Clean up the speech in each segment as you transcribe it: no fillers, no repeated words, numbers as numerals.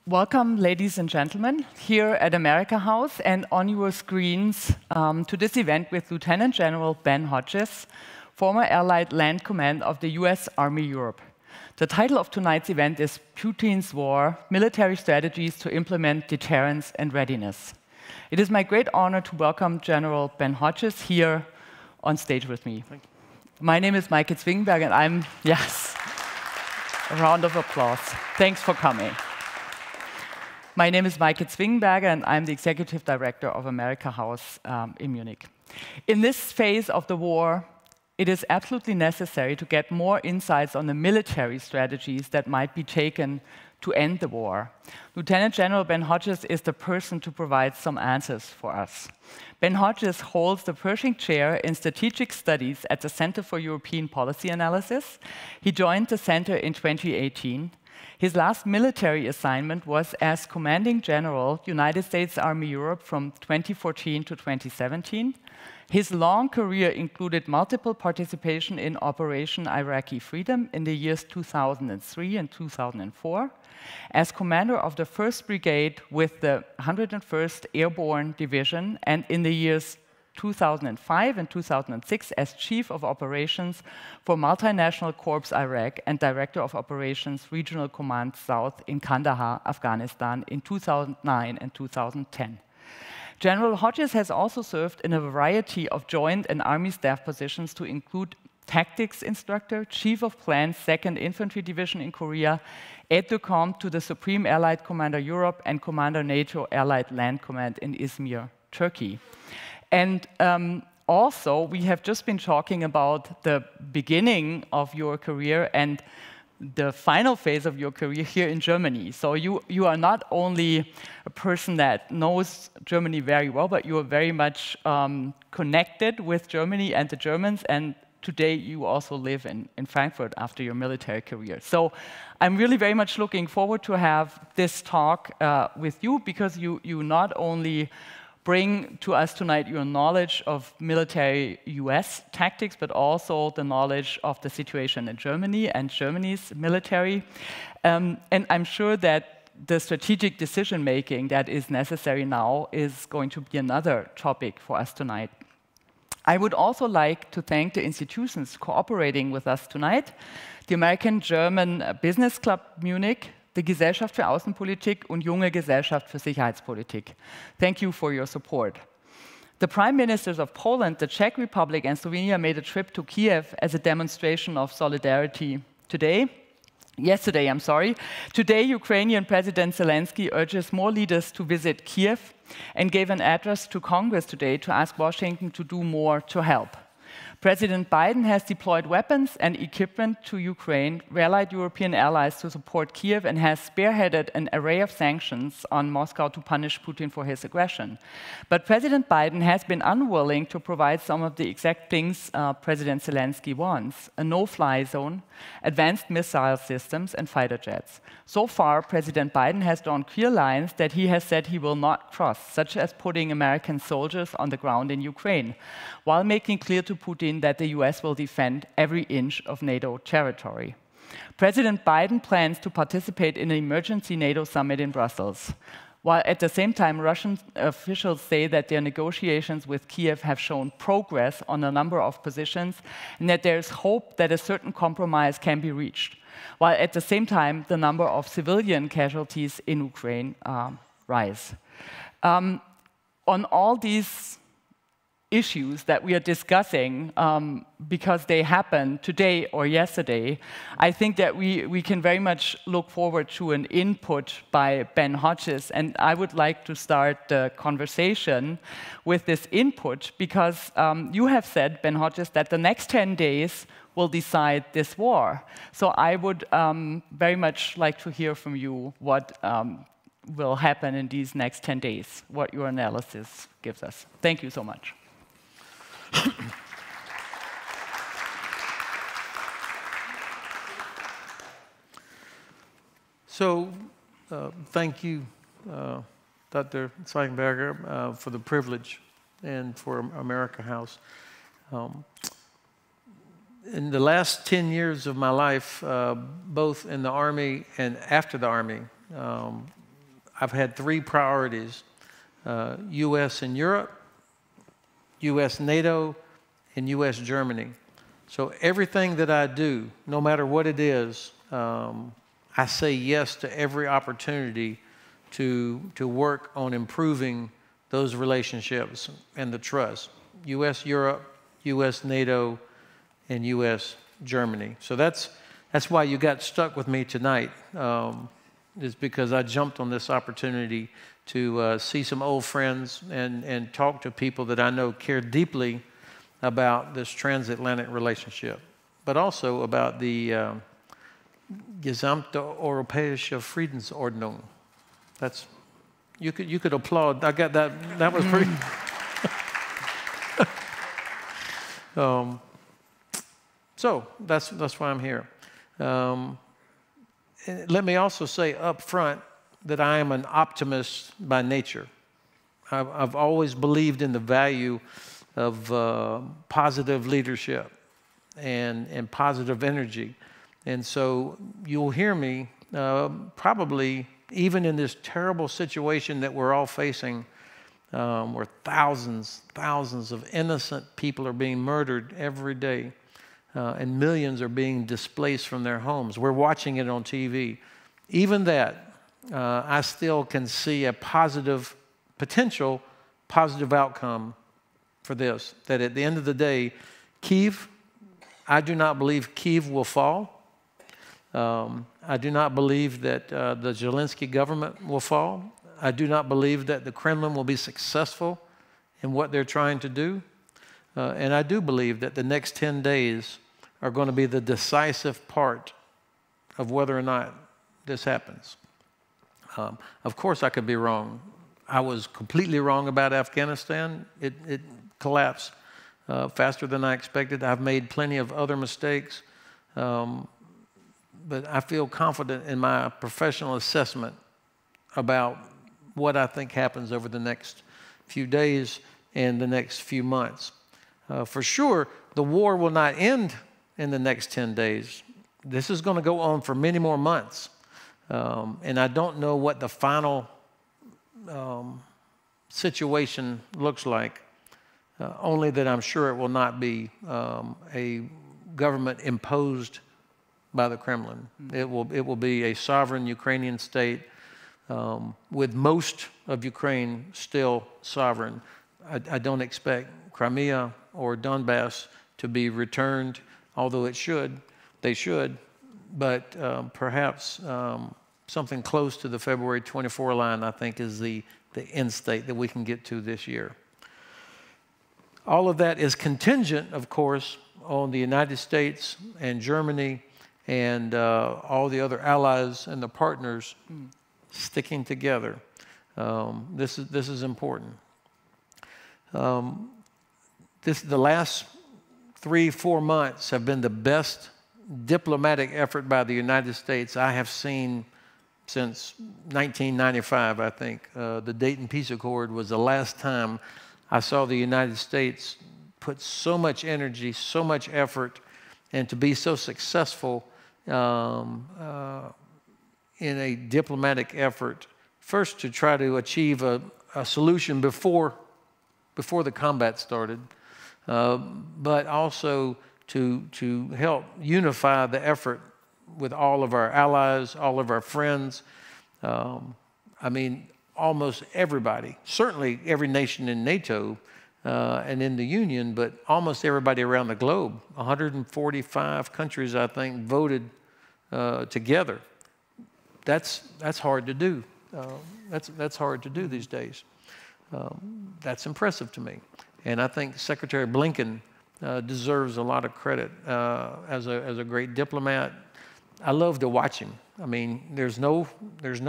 Welcome, ladies and gentlemen, here at amerikahaus and on your screens to this event with Lieutenant General Ben Hodges, former Allied Land Command of the US Army Europe. The title of tonight's event is Putin's War, Military Strategies to Implement Deterrence and Readiness. It is my great honor to welcome General Ben Hodges here on stage with me. Thank you. My name is Maike Zwingenberg and I'm, yes, a round of applause. Thanks for coming. My name is Maike Zwingenberg, and I'm the Executive Director of amerikahaus in Munich. In this phase of the war, it is absolutely necessary to get more insights on the military strategies that might be taken to end the war. Lieutenant General Ben Hodges is the person to provide some answers for us. Ben Hodges holds the Pershing Chair in Strategic Studies at the Center for European Policy Analysis. He joined the center in 2018. His last military assignment was as Commanding General, United States Army Europe from 2014 to 2017. His long career included multiple participation in Operation Iraqi Freedom in the years 2003 and 2004, as commander of the 1st Brigade with the 101st Airborne Division, and in the years 2005 and 2006 as Chief of Operations for Multinational Corps Iraq and Director of Operations Regional Command South in Kandahar, Afghanistan in 2009 and 2010. General Hodges has also served in a variety of joint and Army staff positions to include Tactics Instructor, Chief of Plans, 2nd Infantry Division in Korea, aide-de-camp to the Supreme Allied Commander Europe and Commander NATO Allied Land Command in Izmir, Turkey. And also, we have just been talking about the beginning of your career and the final phase of your career here in Germany. So you are not only a person that knows Germany very well, but you are very much connected with Germany and the Germans, and today you also live in Frankfurt after your military career. So I'm really very much looking forward to have this talk with you, because you not only bring to us tonight your knowledge of military US tactics, but also the knowledge of the situation in Germany and Germany's military. And I'm sure that the strategic decision-making that is necessary now is going to be another topic for us tonight. I would also like to thank the institutions cooperating with us tonight, the American-German Business Club Munich, the Gesellschaft für Außenpolitik und Junge Gesellschaft für Sicherheitspolitik. Thank you for your support. The Prime Ministers of Poland, the Czech Republic, and Slovenia made a trip to Kiev as a demonstration of solidarity yesterday. Today, Ukrainian President Zelensky urges more leaders to visit Kiev and gave an address to Congress today to ask Washington to do more to help. President Biden has deployed weapons and equipment to Ukraine, rallied European allies to support Kiev, and has spearheaded an array of sanctions on Moscow to punish Putin for his aggression. But President Biden has been unwilling to provide some of the exact things President Zelensky wants: a no-fly zone, advanced missile systems, and fighter jets. So far, President Biden has drawn clear lines that he has said he will not cross, such as putting American soldiers on the ground in Ukraine, while making clear to Putin that the US will defend every inch of NATO territory. President Biden plans to participate in an emergency NATO summit in Brussels, while at the same time Russian officials say that their negotiations with Kiev have shown progress on a number of positions and that there is hope that a certain compromise can be reached, while at the same time the number of civilian casualties in Ukraine rise. On all these issues that we are discussing, because they happened today or yesterday, I think that we can very much look forward to an input by Ben Hodges. And I would like to start the conversation with this input, because you have said, Ben Hodges, that the next 10 days will decide this war. So I would very much like to hear from you what will happen in these next 10 days, what your analysis gives us. Thank you so much. So, thank you, Dr. Zwingenberger, for the privilege and for amerikahaus. In the last 10 years of my life, both in the Army and after the Army, I've had three priorities: U.S. and Europe, U.S. NATO, and U.S. Germany. So everything that I do, no matter what it is, I say yes to every opportunity to work on improving those relationships and the trust. U.S. Europe, U.S. NATO, and U.S. Germany. So that's why you got stuck with me tonight, is because I jumped on this opportunity to see some old friends and talk to people that I know care deeply about this transatlantic relationship, but also about the gesamte europäische Friedensordnung. That's, you could applaud. I got that. That was pretty. So that's why I'm here. Let me also say up front that I am an optimist by nature. I've always believed in the value of positive leadership and positive energy. And so you'll hear me probably even in this terrible situation that we're all facing, where thousands of innocent people are being murdered every day, and millions are being displaced from their homes. We're watching it on TV. Even that, I still can see a potential positive outcome for this, that at the end of the day, I do not believe Kyiv will fall. I do not believe that the Zelensky government will fall. I do not believe that the Kremlin will be successful in what they're trying to do. And I do believe that the next 10 days are going to be the decisive part of whether or not this happens. Of course, I could be wrong. I was completely wrong about Afghanistan. It collapsed faster than I expected. I've made plenty of other mistakes. But I feel confident in my professional assessment about what I think happens over the next few days and the next few months. For sure, the war will not end in the next 10 days. This is going to go on for many more months. And I don't know what the final situation looks like, only that I'm sure it will not be a government imposed by the Kremlin. It will be a sovereign Ukrainian state, with most of Ukraine still sovereign. I don't expect Crimea or Donbass to be returned, although they should, but perhaps something close to the February 24 line, I think, is the end state that we can get to this year. All of that is contingent, of course, on the United States and Germany and all the other allies and the partners sticking together. This is important. The last 3-4 months have been the best diplomatic effort by the United States I have seen since 1995, I think. The Dayton Peace Accord was the last time I saw the United States put so much energy, so much effort, and to be so successful in a diplomatic effort, first to try to achieve a solution before the combat started, but also to help unify the effort with all of our allies, all of our friends. I mean, almost everybody, certainly every nation in NATO and in the Union, but almost everybody around the globe. 145 countries, I think, voted together. That's hard to do. That's hard to do these days. That's impressive to me. And I think Secretary Blinken deserves a lot of credit as a great diplomat. I love to watch him. I mean, there's no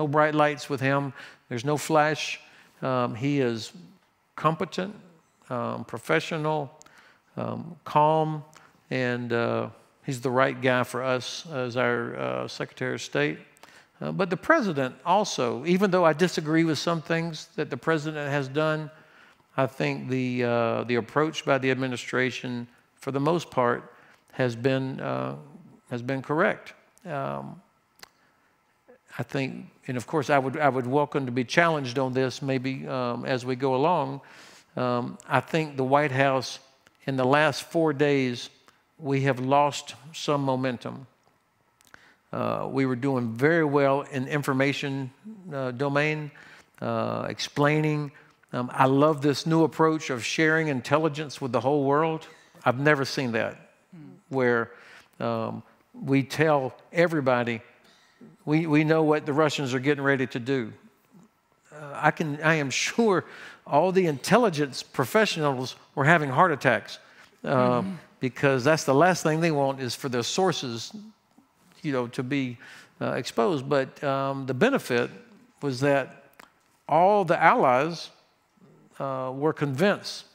bright lights with him. There's no flash. He is competent, professional, calm, and he's the right guy for us as our Secretary of State. But the President also, even though I disagree with some things that the President has done, I think the approach by the administration, for the most part, has been correct. I think, and of course I would welcome to be challenged on this maybe as we go along. I think the White House, in the last 4 days, we have lost some momentum. We were doing very well in information domain, explaining. I love this new approach of sharing intelligence with the whole world. I've never seen that, where we tell everybody, we know what the Russians are getting ready to do. I am sure all the intelligence professionals were having heart attacks because that's the last thing they want is for their sources, to be exposed. But the benefit was that all the allies were convinced,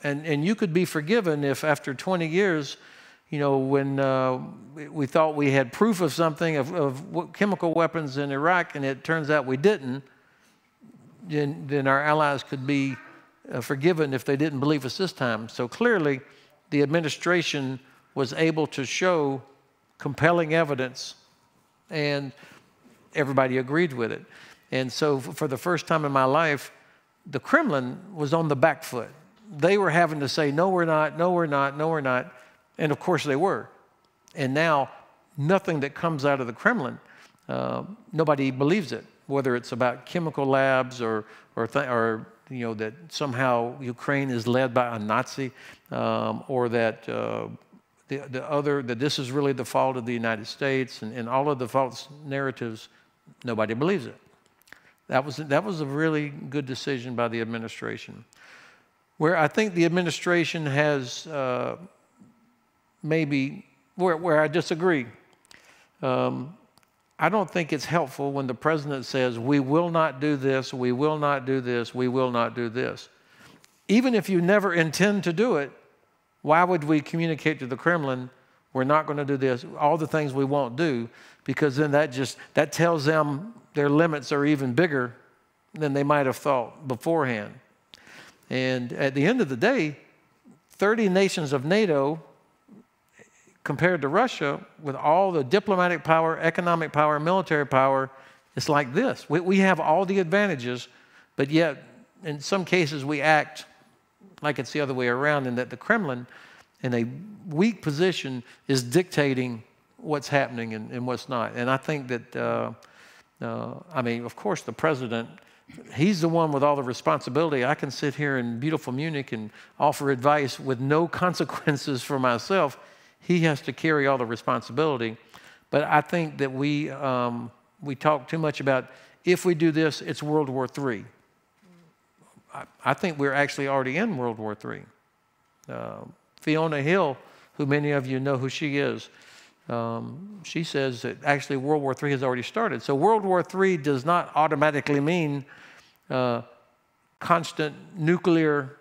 and you could be forgiven if after 20 years, when we thought we had proof of something, of chemical weapons in Iraq, and it turns out we didn't, then our allies could be forgiven if they didn't believe us this time. So clearly, the administration was able to show compelling evidence, and everybody agreed with it. And so for the first time in my life, the Kremlin was on the back foot. They were having to say, no, we're not, no, we're not, no, we're not. And of course they were. And now nothing that comes out of the Kremlin, nobody believes it, whether it's about chemical labs or that somehow Ukraine is led by a Nazi, or that that this is really the fault of the United States, and all of the false narratives. Nobody believes it. That was a really good decision by the administration. Where I think the administration has maybe where I disagree. I don't think it's helpful when the president says, we will not do this, we will not do this, we will not do this. Even if you never intend to do it, why would we communicate to the Kremlin, we're not going to do this, all the things we won't do, because then that tells them their limits are even bigger than they might have thought beforehand. And at the end of the day, 30 nations of NATO, compared to Russia, with all the diplomatic power, economic power, military power, it's like this. We have all the advantages, but yet in some cases we act like it's the other way around, and that the Kremlin, in a weak position, is dictating what's happening and what's not. And I think that, of course, the president, he's the one with all the responsibility. I can sit here in beautiful Munich and offer advice with no consequences for myself. He has to carry all the responsibility. But I think that we talk too much about, if we do this, it's World War III. I think we're actually already in World War III. Fiona Hill, who many of you know who she is, she says that actually World War III has already started. So World War III does not automatically mean constant nuclear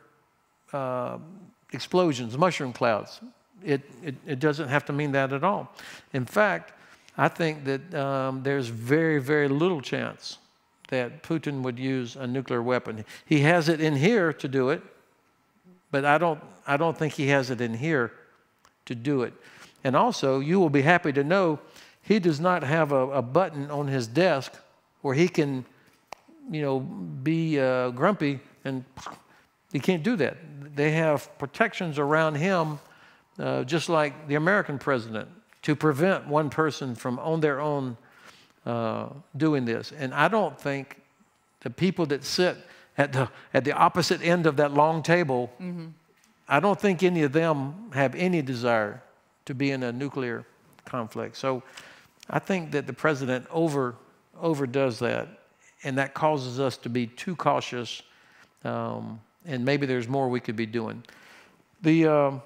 explosions, mushroom clouds. It doesn't have to mean that at all. In fact, I think that there's very, very little chance that Putin would use a nuclear weapon. He has it in here to do it, but I don't think he has it in here to do it. And also, you will be happy to know he does not have a button on his desk where he can, be grumpy, and he can't do that. They have protections around him, just like the American president, to prevent one person from on their own doing this. And I don't think the people that sit at the opposite end of that long table, I don't think any of them have any desire to be in a nuclear conflict. So I think that the president overdoes that, and that causes us to be too cautious, and maybe there's more we could be doing. The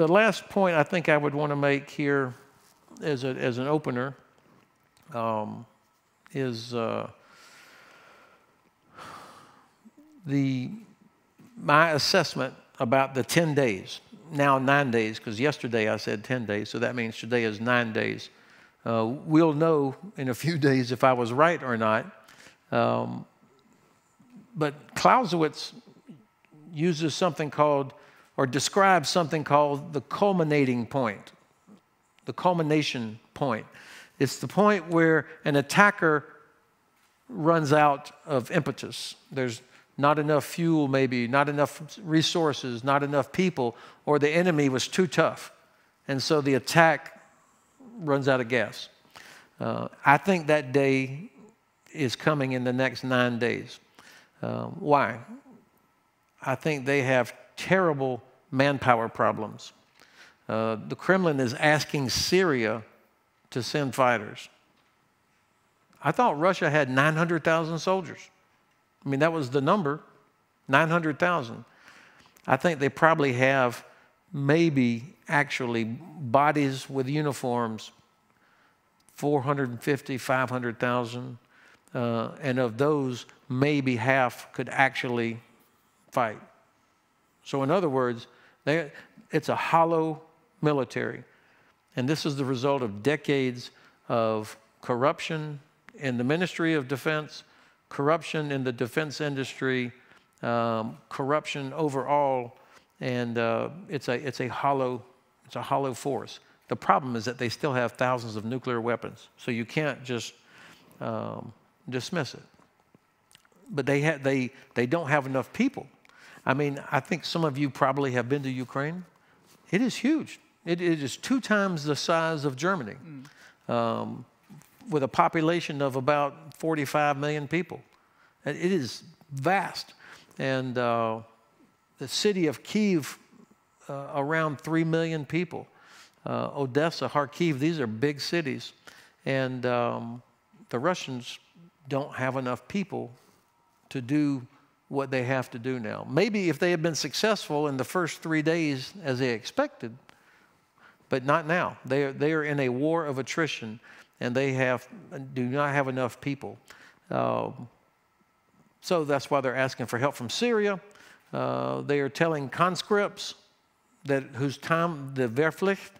last point I think I would want to make here as an opener is my assessment about the 10 days, now 9 days, because yesterday I said 10 days, so that means today is 9 days. We'll know in a few days if I was right or not. But Clausewitz uses something called, or describes something called the culminating point, the culmination point. It's the point where an attacker runs out of impetus. There's not enough fuel, maybe, not enough resources, not enough people, or the enemy was too tough. And so the attack runs out of gas. I think that day is coming in the next 9 days. Why? I think they have terrible manpower problems. The Kremlin is asking Syria to send fighters. I thought Russia had 900,000 soldiers. I mean, that was the number, 900,000. I think they probably have maybe actually bodies with uniforms, 450, 500,000. And of those, maybe half could actually fight. So in other words, it's a hollow military. And this is the result of decades of corruption in the Ministry of Defense, corruption in the defense industry, corruption overall, and it's a hollow force. The problem is that they still have thousands of nuclear weapons, so you can't just dismiss it. But they don't have enough people. I mean, I think some of you probably have been to Ukraine. It is huge. It is 2 times the size of Germany, with a population of about 45 million people. It is vast. And the city of Kyiv, around 3 million people. Odessa, Kharkiv, these are big cities. And the Russians don't have enough people to do what they have to do now. Maybe if they had been successful in the first 3 days as they expected, but not now. They are in a war of attrition, and they do not have enough people. So that's why they're asking for help from Syria. They are telling conscripts whose time, the Wehrpflicht,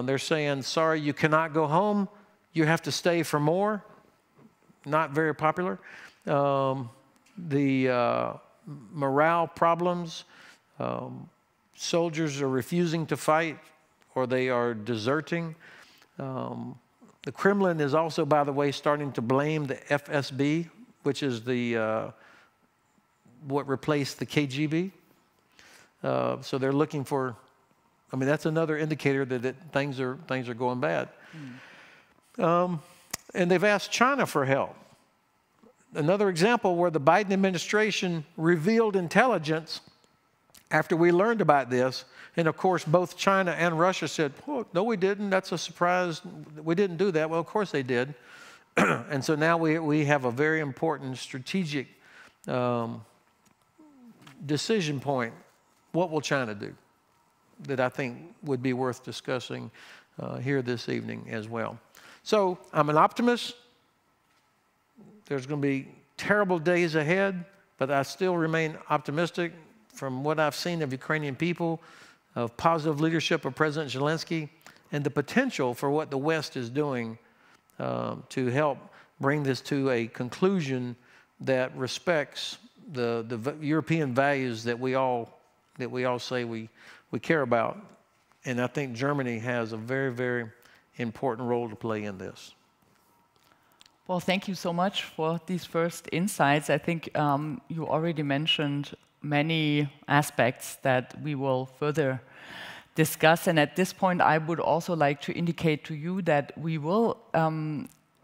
they're saying, sorry, you cannot go home. You have to stay for more. Not very popular. The morale problems, soldiers are refusing to fight, or they are deserting. The Kremlin is also, by the way, starting to blame the FSB, which is what replaced the KGB. So they're looking for, I mean, that's another indicator that things are going bad. And they've asked China for help. Another example where the Biden administration revealed intelligence after we learned about this. And of course, both China and Russia said, oh, no, we didn't. That's a surprise. We didn't do that. Well, of course they did. And so now we have a very important strategic decision point. What will China do? That I think would be worth discussing here this evening as well. So I'm an optimist. There's going to be terrible days ahead, but I still remain optimistic from what I've seen of Ukrainian people, of positive leadership of President Zelensky, and the potential for what the West is doing to help bring this to a conclusion that respects the European values that we all say we care about. And I think Germany has a very, very important role to play in this. Well, thank you so much for these first insights. I think you already mentioned many aspects that we will further discuss. And at this point, I would also like to indicate to you that we will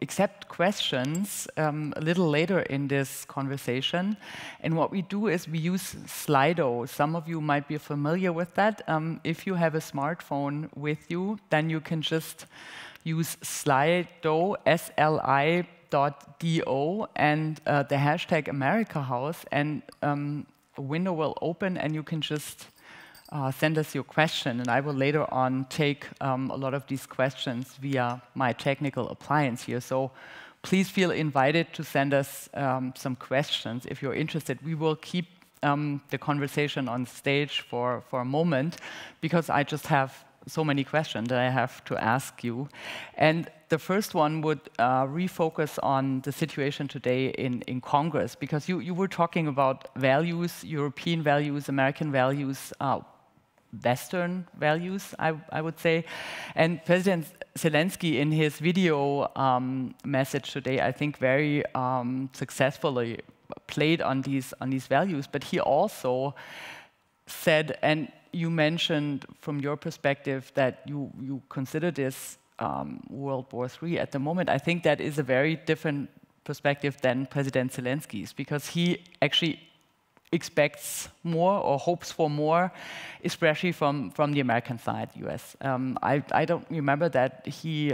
accept questions a little later in this conversation. And what we do is we use Slido. Some of you might be familiar with that. If you have a smartphone with you, then you can just use Slido, SLI.do, and the hashtag amerikahaus, and a window will open and you can just send us your question, and I will later on take a lot of these questions via my technical appliance here. So please feel invited to send us some questions if you're interested. We will keep the conversation on stage for a moment, because I just have so many questions that I have to ask you. And the first one would refocus on the situation today in Congress, because you were talking about values, European values, American values. Western values, I would say. And President Zelensky, in his video message today, I think very successfully played on these values. But he also said, and you mentioned from your perspective that you consider this World War III at the moment. I think that is a very different perspective than President Zelensky's, because he actually expects more or hopes for more, especially from the American side, US. I don't remember that he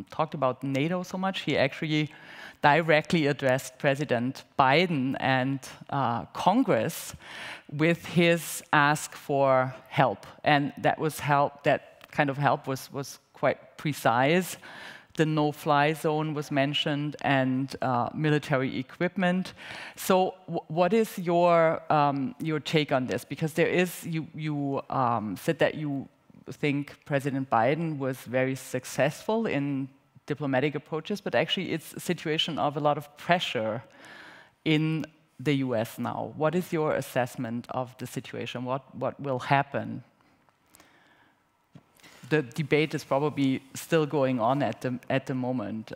talked about NATO so much. He actually directly addressed President Biden and Congress with his ask for help. And that was help, that kind of help was quite precise. The no-fly zone was mentioned, and military equipment. So, what is your take on this? Because there is, you said that you think President Biden was very successful in diplomatic approaches, but actually it's a situation of a lot of pressure in the US now. What is your assessment of the situation? What will happen? The debate is probably still going on at the moment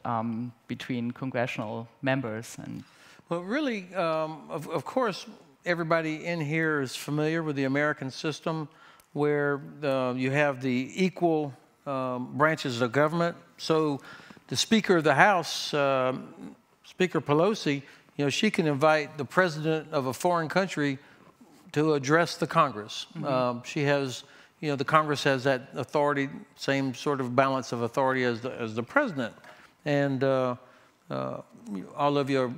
between congressional members. And well, really, of course, everybody in here is familiar with the American system, where you have the equal branches of government. So the Speaker of the House, Speaker Pelosi, she can invite the president of a foreign country to address the Congress. Mm-hmm. She has. The Congress has that authority, same sort of balance of authority as the president. And all of you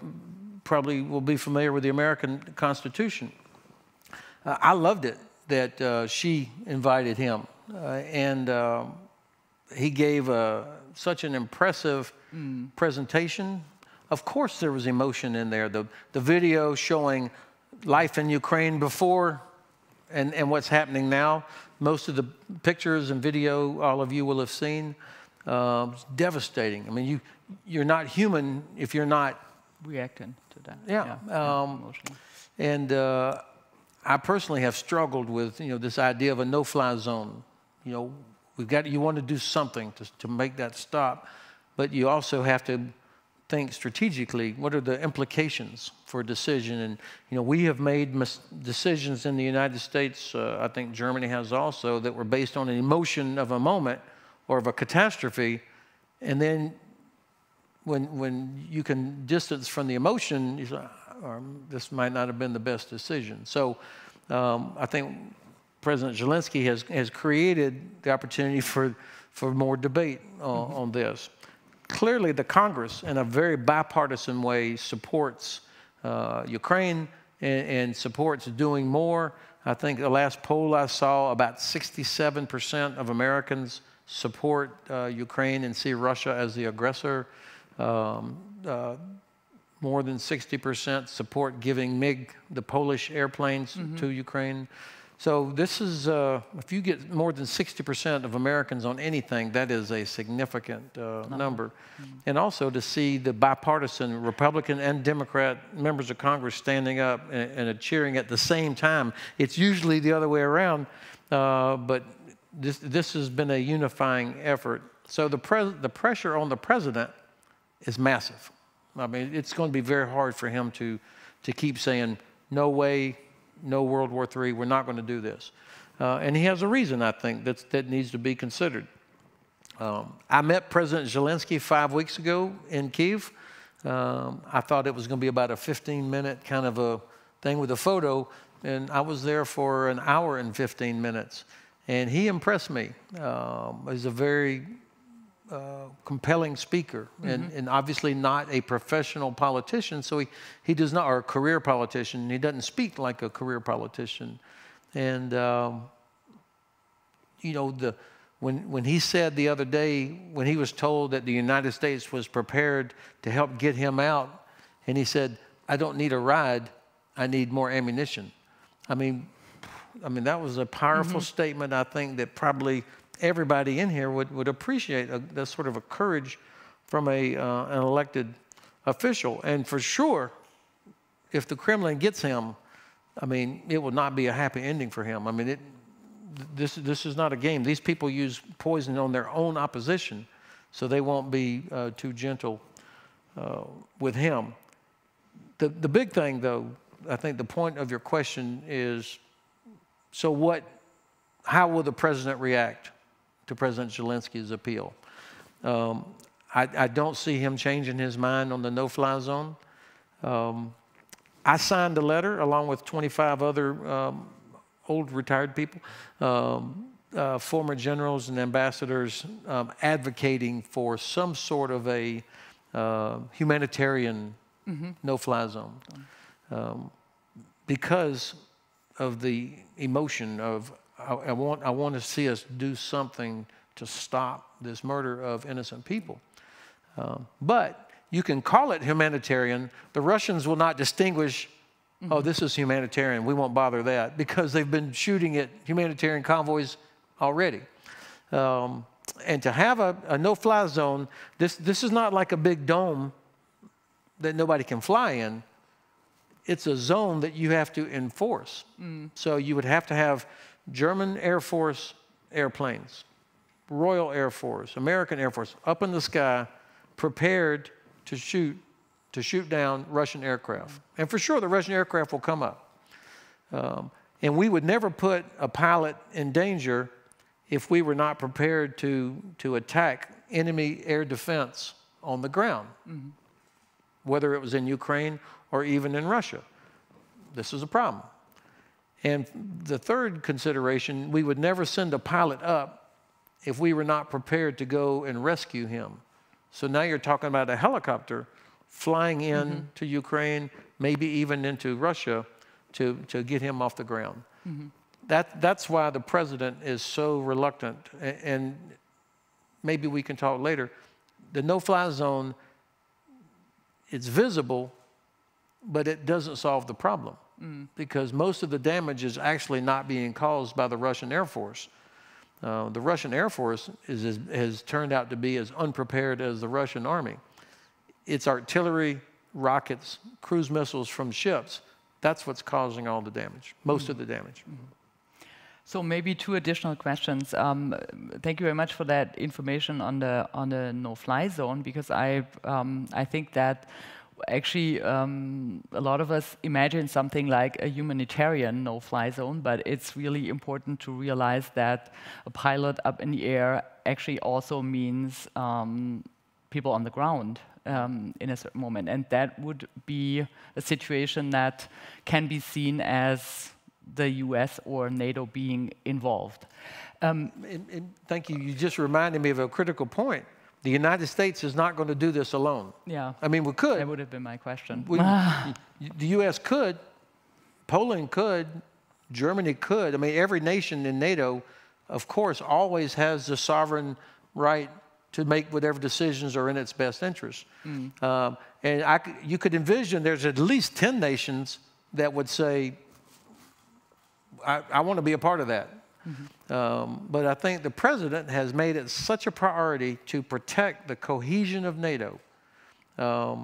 probably will be familiar with the American Constitution. I loved it that she invited him. And he gave such an impressive presentation. Of course there was emotion in there. The video showing life in Ukraine before and what's happening now. Most of the pictures and video all of you will have seen. It's devastating. I mean, you're not human if you're not reacting to that. Yeah. And I personally have struggled with this idea of a no-fly zone. You want to do something to make that stop, but you also have to think strategically, what are the implications for a decision? And we have made decisions in the United States, I think Germany has also, that were based on an emotion of a moment or of a catastrophe. And then when you can distance from the emotion, you say, this might not have been the best decision. So I think President Zelensky has created the opportunity for more debate on this. Clearly, the Congress, in a very bipartisan way, supports Ukraine and supports doing more. I think the last poll I saw, about 67% of Americans support Ukraine and see Russia as the aggressor. More than 60% support giving MiG, the Polish airplanes, to Ukraine. So this is, if you get more than 60% of Americans on anything, that is a significant number. And also to see the bipartisan Republican and Democrat members of Congress standing up and cheering at the same time. It's usually the other way around, but this has been a unifying effort. So the pressure on the president is massive. I mean, it's going to be very hard for him to keep saying, no way, no World War III, we're not going to do this. And he has a reason, I think, that needs to be considered. I met President Zelensky 5 weeks ago in Kyiv. I thought it was going to be about a 15-minute kind of a thing with a photo, and I was there for an hour and 15 minutes. And he impressed me. He's a very compelling speaker, and obviously not a professional politician, so he does not, or a career politician, he doesn't speak like a career politician. And when he said the other day, when he was told that the United States was prepared to help get him out, and he said, I don't need a ride, I need more ammunition. I mean that was a powerful statement, I think, that probably everybody in here would appreciate that sort of a courage from an elected official. And for sure, if the Kremlin gets him, I mean, it will not be a happy ending for him. I mean, this is not a game. These people use poison on their own opposition, so they won't be too gentle with him. The big thing, though, I think the point of your question is, so how will the president react to President Zelensky's appeal? I don't see him changing his mind on the no-fly zone. I signed a letter along with 25 other old retired people, former generals and ambassadors, advocating for some sort of a humanitarian no-fly zone, because of the emotion of I want to see us do something to stop this murder of innocent people. But you can call it humanitarian. The Russians will not distinguish, oh, this is humanitarian. We won't bother that, because they've been shooting at humanitarian convoys already. And to have a no-fly zone, this is not like a big dome that nobody can fly in. It's a zone that you have to enforce. So you would have to have German Air Force airplanes, Royal Air Force, American Air Force, up in the sky, prepared to shoot down Russian aircraft. And for sure, the Russian aircraft will come up. And we would never put a pilot in danger if we were not prepared to attack enemy air defense on the ground, whether it was in Ukraine or even in Russia. This is a problem. And the third consideration, we would never send a pilot up if we were not prepared to go and rescue him. So now you're talking about a helicopter flying in to Ukraine, maybe even into Russia, to get him off the ground. That's why the president is so reluctant. And maybe we can talk later. The no-fly zone, it's visible, but it doesn't solve the problem, because most of the damage is actually not being caused by the Russian Air Force. The Russian Air Force has turned out to be as unprepared as the Russian Army. It's artillery, rockets, cruise missiles from ships. That's what's causing all the damage, most of the damage. So maybe two additional questions. Thank you very much for that information on the no-fly zone, because I think that actually a lot of us imagine something like a humanitarian no-fly zone, but it's really important to realize that a pilot up in the air actually also means people on the ground in a certain moment. And that would be a situation that can be seen as the US or NATO being involved. And thank you. You just reminded me of a critical point. The United States is not going to do this alone. Yeah. I mean, we could. That would have been my question. The U.S. could. Poland could. Germany could. I mean, every nation in NATO, of course, always has the sovereign right to make whatever decisions are in its best interest. And you could envision there's at least 10 nations that would say, I want to be a part of that. But I think the president has made it such a priority to protect the cohesion of NATO that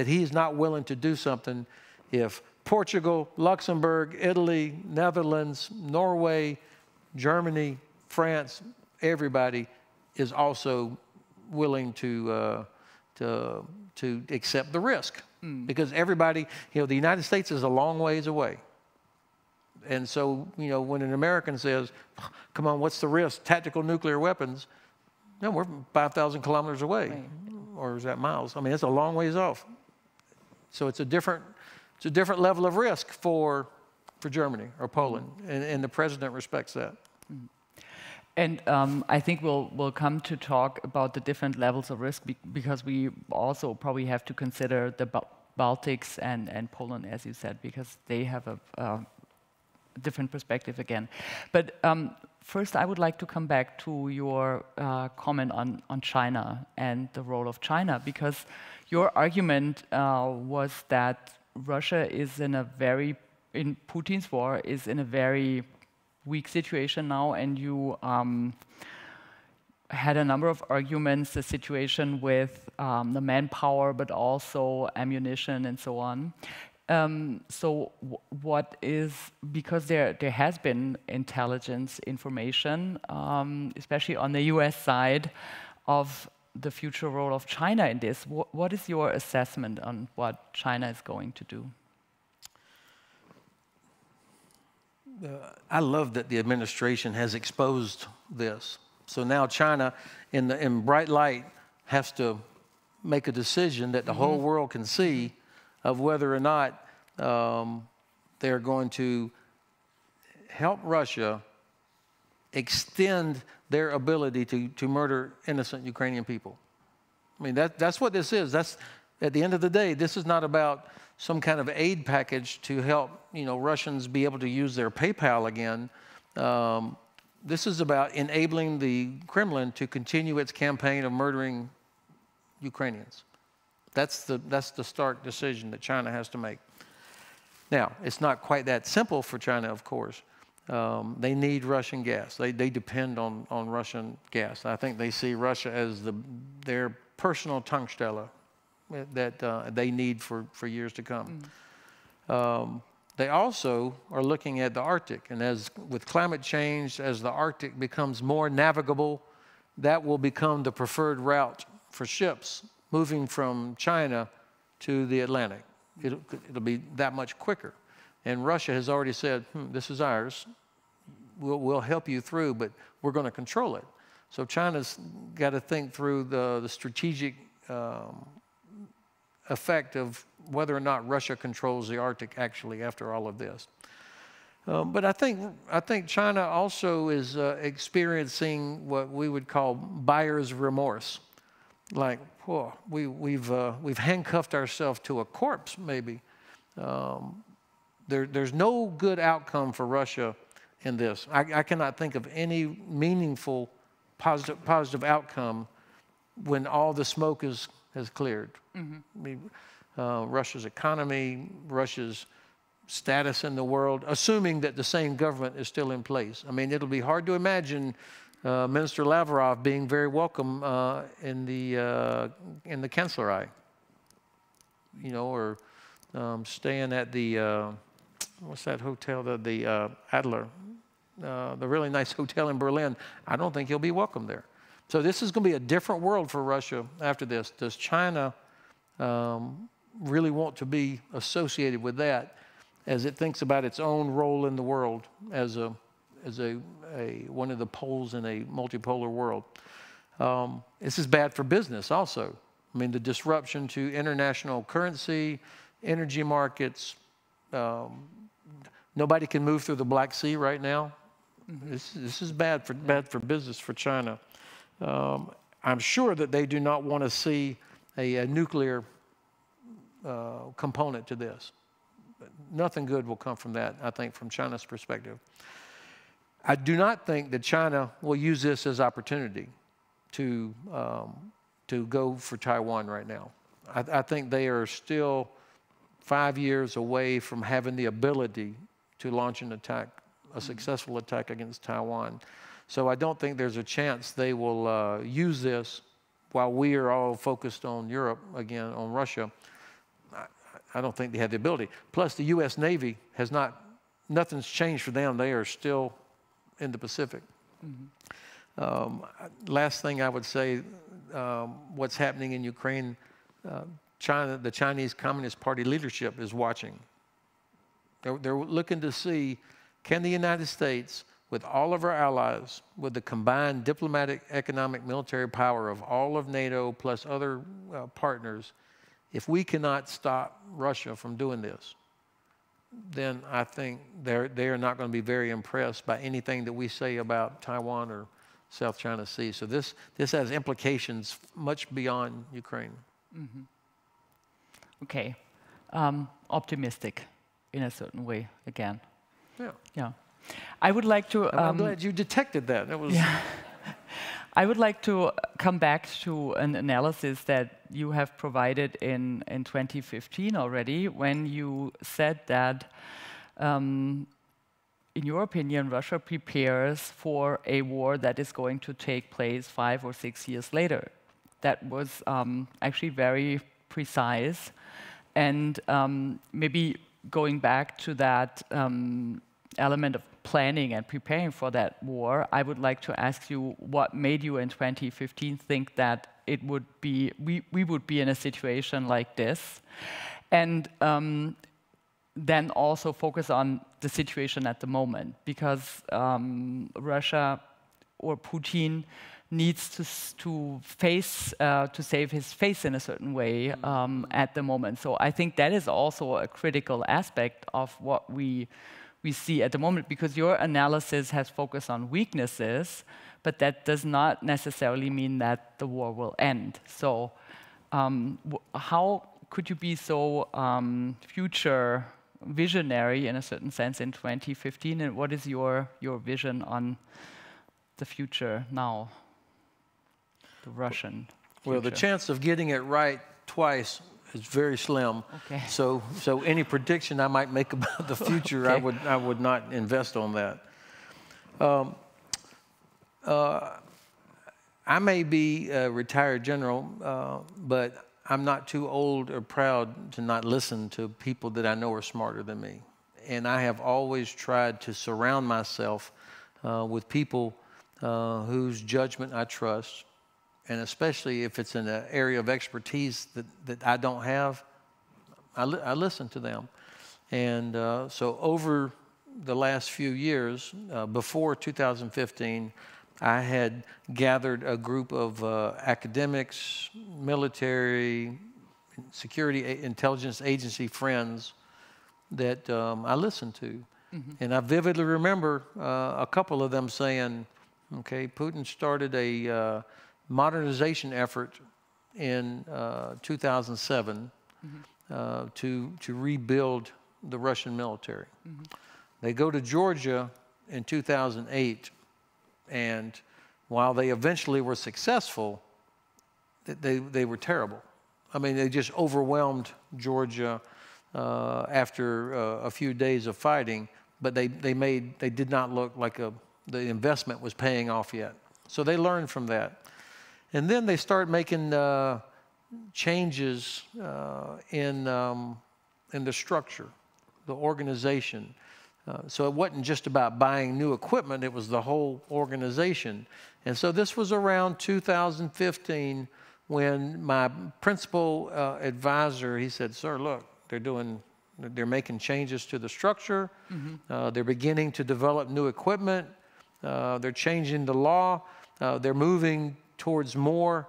he's not willing to do something if Portugal, Luxembourg, Italy, Netherlands, Norway, Germany, France, everybody is also willing to accept the risk. Because everybody, the United States is a long ways away. And so, when an American says, come on, what's the risk? Tactical nuclear weapons. No, we're 5,000 kilometers away. Right. Or is that miles? I mean, it's a long ways off. So it's a different level of risk for Germany or Poland. And the president respects that. And I think we'll come to talk about the different levels of risk, because we also probably have to consider the Baltics and Poland, as you said, because they have a different perspective again. But first, I would like to come back to your comment on China and the role of China, because your argument was that Russia is in Putin's war is in a very weak situation now, and you had a number of arguments, the situation with the manpower, but also ammunition and so on. So what is, because there has been intelligence information, especially on the US side, of the future role of China in this. What is your assessment on what China is going to do? I love that the administration has exposed this. So now China, in bright light, has to make a decision that the whole world can see of whether or not they're going to help Russia extend their ability to murder innocent Ukrainian people. I mean, that's what this is. That's, at the end of the day, this is not about some kind of aid package to help, you know, Russians be able to use their PayPal again. This is about enabling the Kremlin to continue its campaign of murdering Ukrainians. That's the stark decision that China has to make. Now, it's not quite that simple for China, of course. They need Russian gas. They depend on Russian gas. I think they see Russia as their personal Tankstelle that they need for years to come. They also are looking at the Arctic, and as with climate change, as the Arctic becomes more navigable, that will become the preferred route for ships moving from China to the Atlantic. It'll be that much quicker. And Russia has already said, this is ours. We'll help you through, but we're going to control it. So China's got to think through the strategic effect of whether or not Russia controls the Arctic actually after all of this. But I think China also is experiencing what we would call buyer's remorse. Like, whoa, we've handcuffed ourselves to a corpse, maybe. There's no good outcome for Russia in this. I cannot think of any meaningful positive outcome when all the smoke has cleared. I mean, Russia's economy, Russia's status in the world, assuming that the same government is still in place. I mean, it'll be hard to imagine Minister Lavrov being very welcome in the Kanzlerei, you know, or staying at the what's that hotel? The Adler, the really nice hotel in Berlin. I don't think he'll be welcome there. So this is going to be a different world for Russia after this. Does China really want to be associated with that as it thinks about its own role in the world as one of the poles in a multipolar world? This is bad for business also. I mean, the disruption to international currency, energy markets. Nobody can move through the Black Sea right now. This is bad for business for China. I'm sure that they do not want to see a nuclear component to this. But nothing good will come from that, I think, from China's perspective. I do not think that China will use this as opportunity to go for Taiwan right now. I think they are still 5 years away from having the ability to launch an attack, a successful attack against Taiwan. So I don't think there's a chance they will use this while we are all focused on Europe, again, on Russia. I don't think they have the ability. Plus, the U.S. Navy has nothing's changed for them. They are still in the Pacific. Last thing I would say, what's happening in Ukraine, the Chinese Communist Party leadership is watching. They're looking to see, can the United States, with all of our allies, with the combined diplomatic, economic, military power of all of NATO plus other partners, if we cannot stop Russia from doing this, then I think they are not going to be very impressed by anything that we say about Taiwan or South China Sea. So this has implications much beyond Ukraine. Okay, optimistic in a certain way again. Yeah. I would like to. I'm glad you detected that. That was. Yeah. I would like to come back to an analysis that you have provided in 2015 already, when you said that, in your opinion, Russia prepares for a war that is going to take place 5 or 6 years later. That was actually very precise. And maybe going back to that element of planning and preparing for that war, I would like to ask you what made you in 2015 think that it would be we would be in a situation like this, and then also focus on the situation at the moment, because Russia or Putin needs to save his face in a certain way at the moment. So I think that is also a critical aspect of what we see at the moment, because your analysis has focused on weaknesses, but that does not necessarily mean that the war will end. So how could you be so future visionary in a certain sense in 2015, and what is your vision on the future now, the Russian future? Well, the chance of getting it right twice is very slim. Okay. So any prediction I might make about the future, okay, I would not invest on that. I may be a retired general, but I'm not too old or proud to not listen to people that I know are smarter than me. And I have always tried to surround myself with people whose judgment I trust, and especially if it's in an area of expertise that I don't have, I listen to them. And so over the last few years, before 2015, I had gathered a group of academics, military, security, intelligence agency friends that I listened to. Mm-hmm. And I vividly remember a couple of them saying, okay, Putin started a modernization effort in 2007 mm-hmm. To rebuild the Russian military. Mm-hmm. They go to Georgia in 2008, and while they eventually were successful, they were terrible. I mean, they just overwhelmed Georgia after a few days of fighting, but they did not look like the investment was paying off yet. So they learned from that. And then they started making changes in the structure, the organization. So it wasn't just about buying new equipment, it was the whole organization. And so this was around 2015 when my principal advisor, he said, sir, look, they're making changes to the structure. Mm-hmm. They're beginning to develop new equipment. They're changing the law. They're moving towards more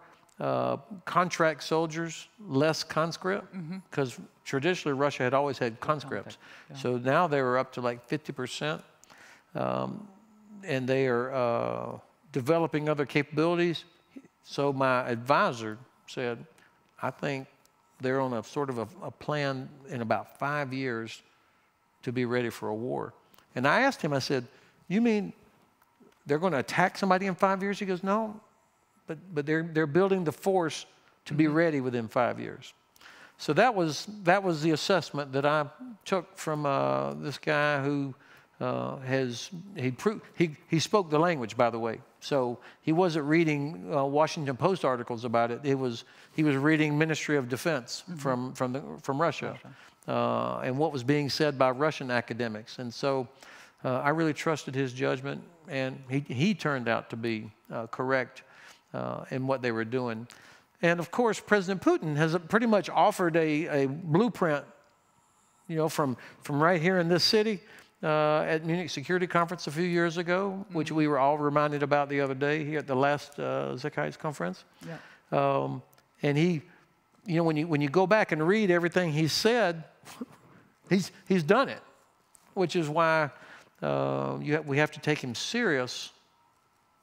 contract soldiers, less conscript, because mm-hmm. traditionally Russia had always had conscripts. Yeah. So now they were up to like 50%, and they are developing other capabilities. So my advisor said, I think they're on a sort of a plan in about 5 years to be ready for a war. And I asked him, I said, you mean they're going to attack somebody in 5 years? He goes, no, but they're building the force to be ready within 5 years. So that was the assessment that I took from this guy who he spoke the language, by the way. So he wasn't reading Washington Post articles about it. He was reading Ministry of Defense from Russia. And what was being said by Russian academics. And so I really trusted his judgment, and he turned out to be correct in what they were doing. And of course, President Putin has pretty much offered a blueprint, from right here in this city at Munich Security Conference a few years ago, which we were all reminded about the other day here at the last Sicherheits Conference. Yeah. And he, when you go back and read everything he said, he's done it, which is why we have to take him serious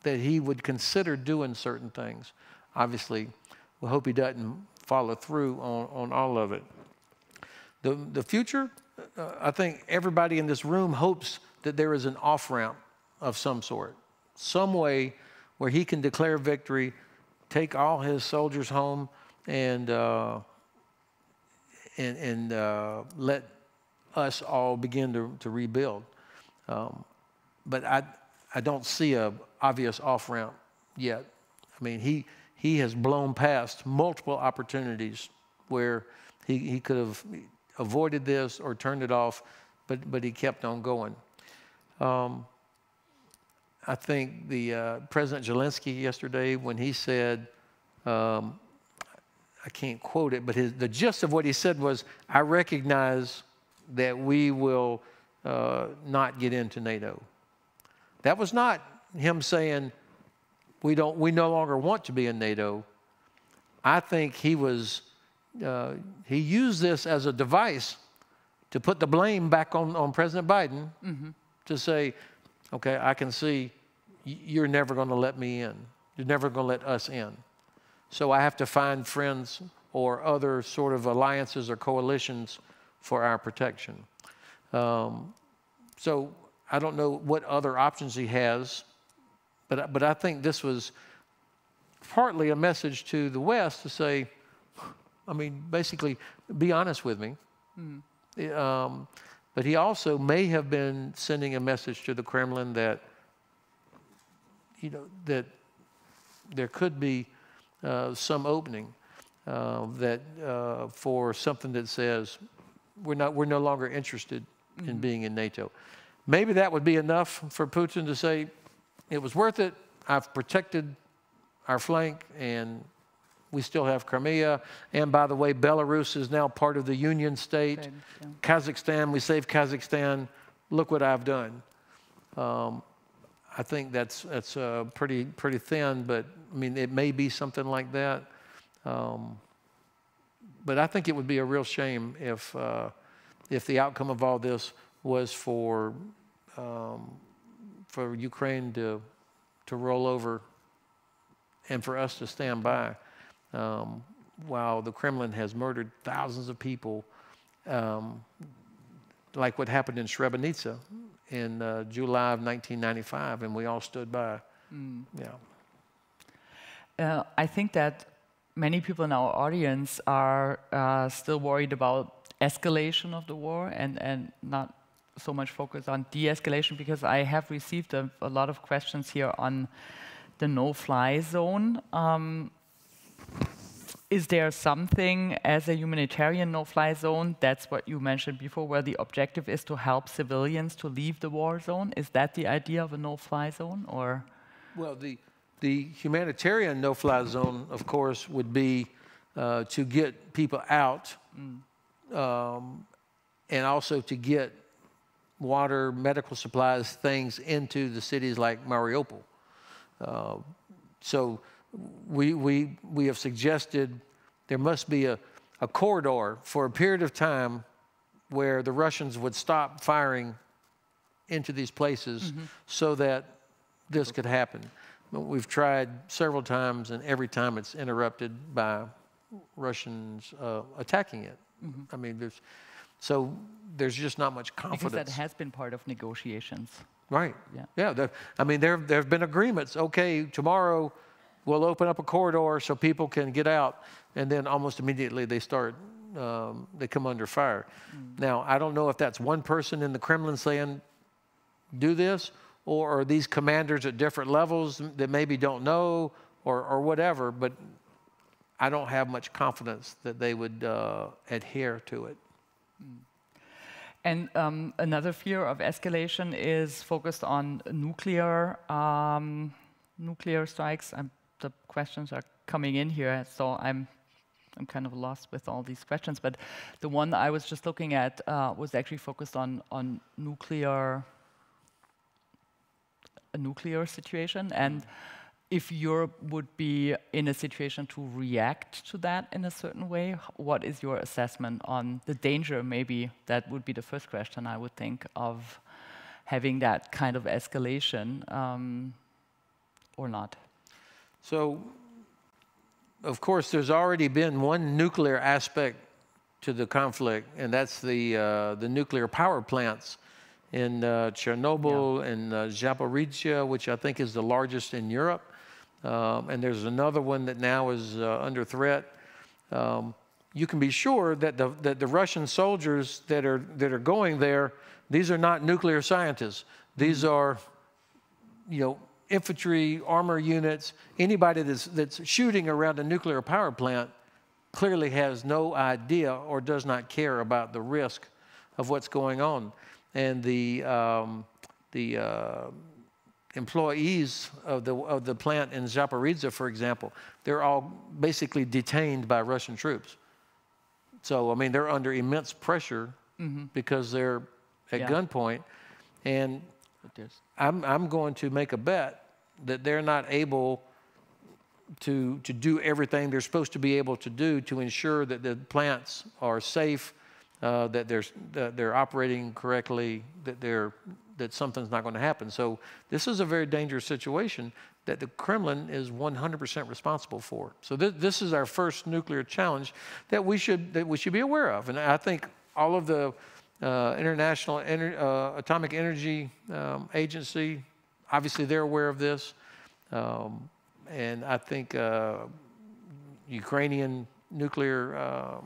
that he would consider doing certain things. Obviously, we hope he doesn't follow through on all of it. The future, I think everybody in this room hopes that there is an off-ramp of some sort, some way where he can declare victory, take all his soldiers home, and let us all begin to rebuild. But I don't see an obvious off-ramp yet. I mean, he has blown past multiple opportunities where He could have avoided this or turned it off, but he kept on going. I think the President Zelensky yesterday, when he said, I can't quote it, but the gist of what he said was, I recognize that we will not get into NATO. That was not him saying we no longer want to be in NATO. I think he used this as a device to put the blame back on President Biden, to say, okay, I can see you're never going to let me in. You're never going to let us in. So I have to find friends or other sort of alliances or coalitions for our protection. So I don't know what other options he has, but I think this was partly a message to the West to say, I mean, basically, be honest with me. But he also may have been sending a message to the Kremlin that, you know, that there could be some opening for something that says we're no longer interested in being in NATO. Maybe that would be enough for Putin to say it was worth it. I've protected our flank, and we still have Crimea. And by the way, Belarus is now part of the Union state. Okay, yeah. Kazakhstan, we saved Kazakhstan. Look what I've done. I think that's pretty thin, but I mean, it may be something like that. But I think it would be a real shame if the outcome of all this was for Ukraine to roll over and for us to stand by while the Kremlin has murdered thousands of people, like what happened in Srebrenica in July of 1995, and we all stood by. Yeah. I think that many people in our audience are still worried about escalation of the war and not so much focus on de-escalation, because I have received a lot of questions here on the no-fly zone. Is there something as a humanitarian no-fly zone, that's what you mentioned before, where the objective is to help civilians to leave the war zone? Is that the idea of a no-fly zone, or? Well, the humanitarian no-fly zone, of course, would be to get people out, and also to get water, medical supplies, things into the cities like Mariupol. So we have suggested there must be a corridor for a period of time where the Russians would stop firing into these places so that this could happen. We've tried several times, and every time it's interrupted by Russians attacking it. I mean, there's just not much confidence. Because that has been part of negotiations. Right. Yeah. I mean, there have been agreements. Okay, tomorrow we'll open up a corridor so people can get out, and then almost immediately they start. They come under fire. Now, I don't know if that's one person in the Kremlin saying, "Do this," or are these commanders at different levels that maybe don't know, or whatever. But I don't have much confidence that they would adhere to it. And another fear of escalation is focused on nuclear strikes. The questions are coming in here, so I'm kind of lost with all these questions. But the one I was just looking at was actually focused on a nuclear situation, and if Europe would be in a situation to react to that in a certain way, what is your assessment on the danger? Maybe that would be the first question, I would think, of having that kind of escalation or not. So, of course, there's already been one nuclear aspect to the conflict, and that's the nuclear power plants in Chernobyl and Zaporizhzhia, which I think is the largest in Europe. And there's another one that now is under threat. You can be sure that the Russian soldiers that are going there, these are not nuclear scientists. These are, infantry, armor units. Anybody that's shooting around a nuclear power plant clearly has no idea or does not care about the risk of what's going on. And the employees of the plant in Zaporizhzhia, for example, they're all basically detained by Russian troops. So, I mean, they're under immense pressure because they're at gunpoint. And I'm going to make a bet that they're not able to do everything they're supposed to be able to do to ensure that the plants are safe, that they're operating correctly, that something's not going to happen. So this is a very dangerous situation that the Kremlin is 100% responsible for. So this is our first nuclear challenge that we should be aware of. And I think all of the International Atomic Energy Agency, obviously they're aware of this. And I think Ukrainian nuclear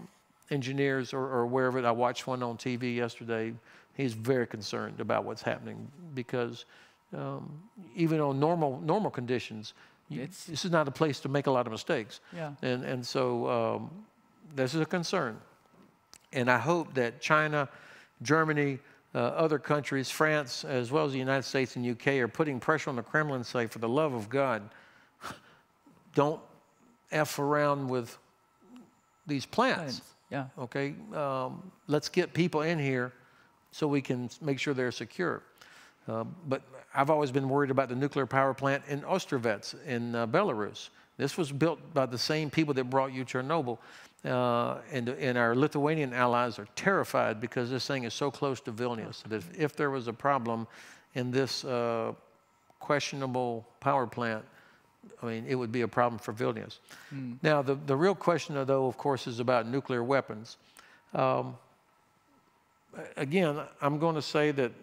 engineers are aware of it. I watched one on TV yesterday. He's very concerned about what's happening because even on normal conditions, this is not a place to make a lot of mistakes. Yeah. And so this is a concern. And I hope that China, Germany, other countries, France, as well as the United States and UK, are putting pressure on the Kremlin, say, for the love of God, don't F around with these plants. Yeah. Okay? Let's get people in here so we can make sure they're secure. But I've always been worried about the nuclear power plant in Ostrovets in Belarus. This was built by the same people that brought you Chernobyl. And our Lithuanian allies are terrified because this thing is so close to Vilnius. That if there was a problem in this questionable power plant, I mean, it would be a problem for Vilnius. Now, the real question, though, of course, is about nuclear weapons. Again, I'm going to say that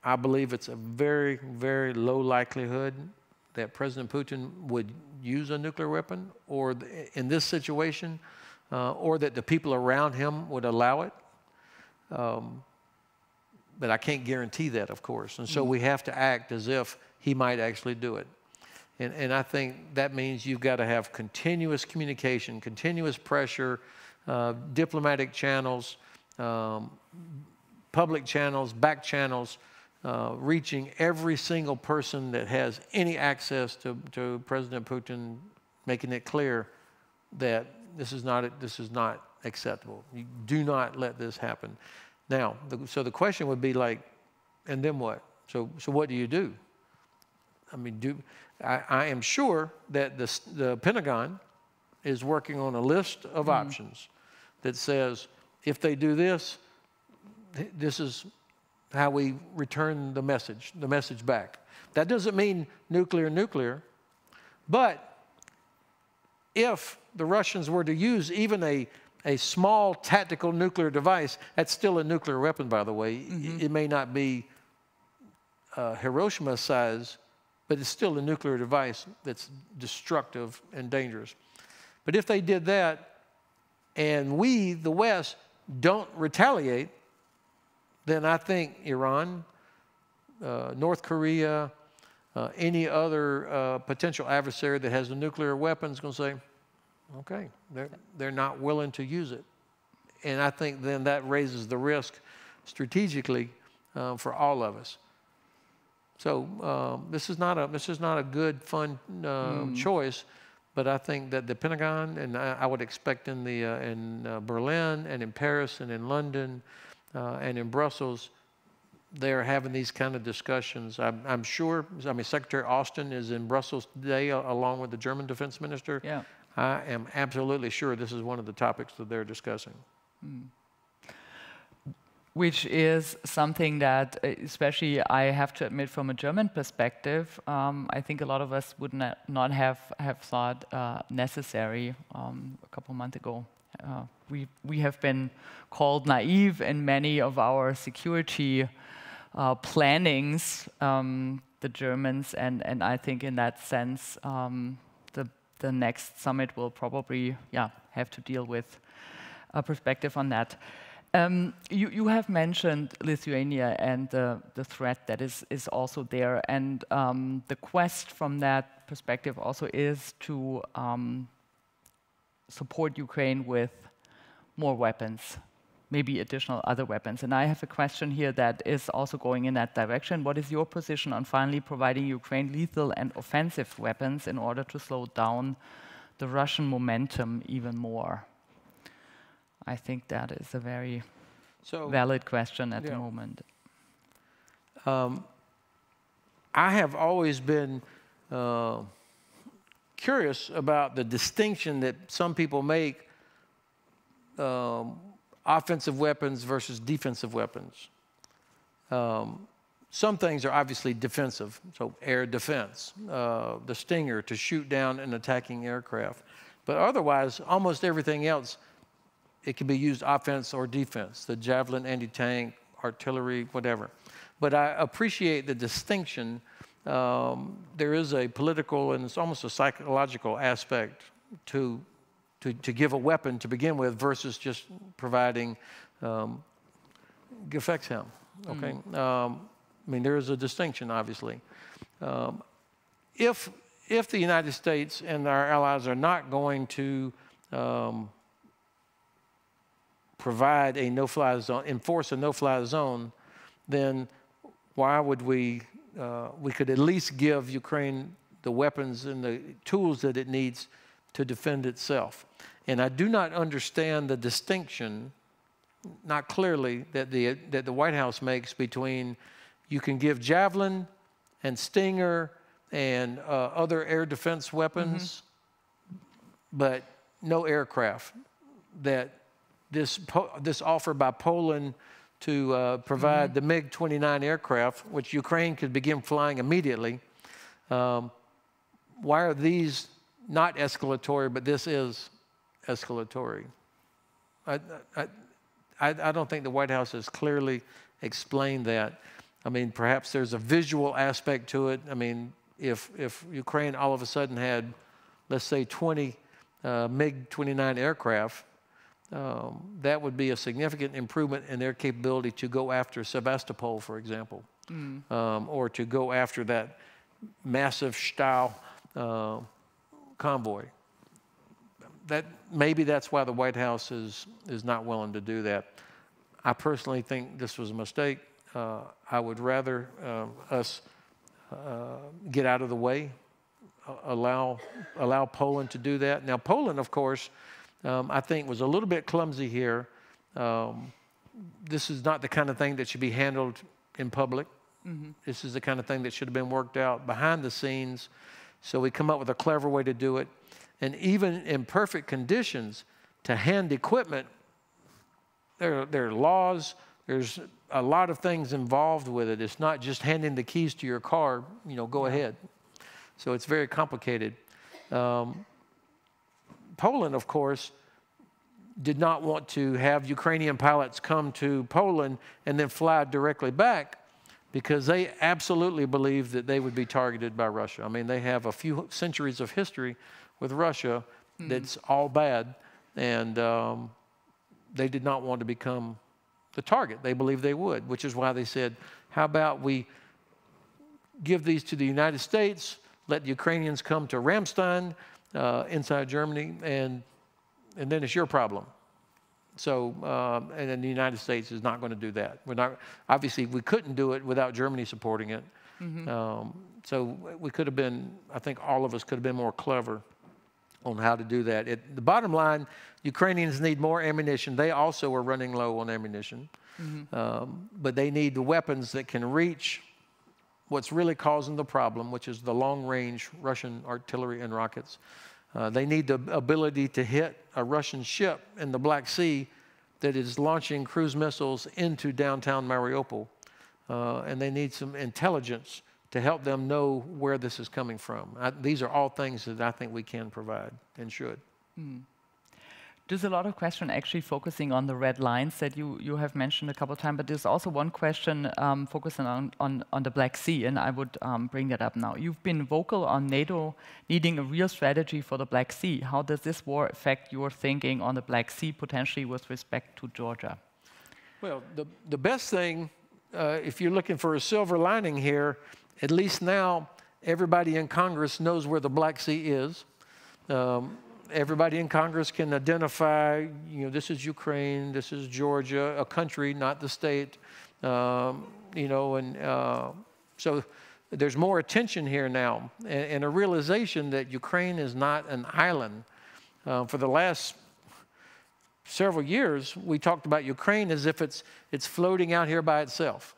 I believe it's a very, very low likelihood that President Putin would use a nuclear weapon, or in this situation, or that the people around him would allow it. But I can't guarantee that, of course. And so we have to act as if he might actually do it. And I think that means you've got to have continuous communication, continuous pressure, diplomatic channels, public channels, back channels, reaching every single person that has any access to President Putin, making it clear that this is not acceptable. You do not let this happen. Now, so the question would be like, and then what? So what do you do? I mean, I am sure that the Pentagon is working on a list of options that says, if they do this, this is how we return the message back. That doesn't mean nuclear, but if the Russians were to use even a small tactical nuclear device, that's still a nuclear weapon, by the way. It may not be Hiroshima size, but it's still a nuclear device that's destructive and dangerous. But if they did that, and we, the West, don't retaliate, then I think Iran, North Korea, any other potential adversary that has a nuclear weapon is going to say, okay, they're not willing to use it. And I think then that raises the risk strategically for all of us. So this is not a good, fun choice, but I think that the Pentagon, and I would expect in Berlin and in Paris and in London and in Brussels, they're having these kind of discussions. I'm sure. I mean, Secretary Austin is in Brussels today, along with the German Defense Minister. Yeah. I am absolutely sure this is one of the topics that they're discussing. Which is something that, especially I have to admit from a German perspective, I think a lot of us would not have thought necessary a couple months ago. We have been called naive in many of our security plannings, the Germans, and I think in that sense, the next summit will probably have to deal with a perspective on that. You have mentioned Lithuania and the threat that is also there, and the quest from that perspective also is to support Ukraine with more weapons, maybe additional other weapons. And I have a question here that is also going in that direction. What is your position on finally providing Ukraine lethal and offensive weapons in order to slow down the Russian momentum even more? I think that is a very valid question at the moment. I have always been curious about the distinction that some people make, offensive weapons versus defensive weapons. Some things are obviously defensive, so air defense, the Stinger to shoot down an attacking aircraft. But otherwise, almost everything else, it can be used offense or defense, the Javelin anti-tank, artillery, whatever. But I appreciate the distinction. There is a political and it's almost a psychological aspect to give a weapon to begin with versus just providing Gefechtshelm. Okay, I mean there is a distinction, obviously. If the United States and our allies are not going to provide a no-fly zone, enforce a no-fly zone, then why would we could at least give Ukraine the weapons and the tools that it needs to defend itself. And I do not understand the distinction, not clearly, that the White House makes between you can give Javelin and Stinger and other air defense weapons, but no aircraft. That this offer by Poland to provide the MiG-29 aircraft, which Ukraine could begin flying immediately. Why are these not escalatory, but this is escalatory? I don't think the White House has clearly explained that. I mean, perhaps there's a visual aspect to it. I mean, if Ukraine all of a sudden had, let's say, 20 MiG-29 aircraft, that would be a significant improvement in their capability to go after Sevastopol, for example, or to go after that massive Stahl convoy. Maybe that's why the White House is not willing to do that. I personally think this was a mistake. I would rather us get out of the way, allow Poland to do that. Now, Poland, of course, I think was a little bit clumsy here. This is not the kind of thing that should be handled in public. This is the kind of thing that should have been worked out behind the scenes. So we come up with a clever way to do it. And even in perfect conditions, to hand equipment, there are laws. There's a lot of things involved with it. It's not just handing the keys to your car, go ahead. So it's very complicated. Poland, of course, did not want to have Ukrainian pilots come to Poland and then fly directly back because they absolutely believed that they would be targeted by Russia. I mean, they have a few centuries of history with Russia that's all bad, and they did not want to become the target. They believed they would, which is why they said, how about we give these to the United States, let the Ukrainians come to Ramstein, inside Germany, and then it's your problem. So, and then the United States is not going to do that. Obviously, we couldn't do it without Germany supporting it. So we could have been, I think all of us could have been more clever on how to do that. The bottom line, Ukrainians need more ammunition. They also are running low on ammunition. But they need the weapons that can reach what's really causing the problem, which is the long-range Russian artillery and rockets. They need the ability to hit a Russian ship in the Black Sea that is launching cruise missiles into downtown Mariupol. And they need some intelligence to help them know where this is coming from. These are all things that I think we can provide and should. There's a lot of question actually focusing on the red lines that you have mentioned a couple of times, but there's also one question focusing on the Black Sea, and I would bring that up now. You've been vocal on NATO needing a real strategy for the Black Sea. How does this war affect your thinking on the Black Sea, potentially with respect to Georgia? Well, the best thing, if you're looking for a silver lining here, at least now everybody in Congress knows where the Black Sea is. everybody in Congress can identify, you know, this is Ukraine, this is Georgia, a country, not the state, you know, and so there's more attention here now, and a realization that Ukraine is not an island. For the last several years, we talked about Ukraine as if it's floating out here by itself.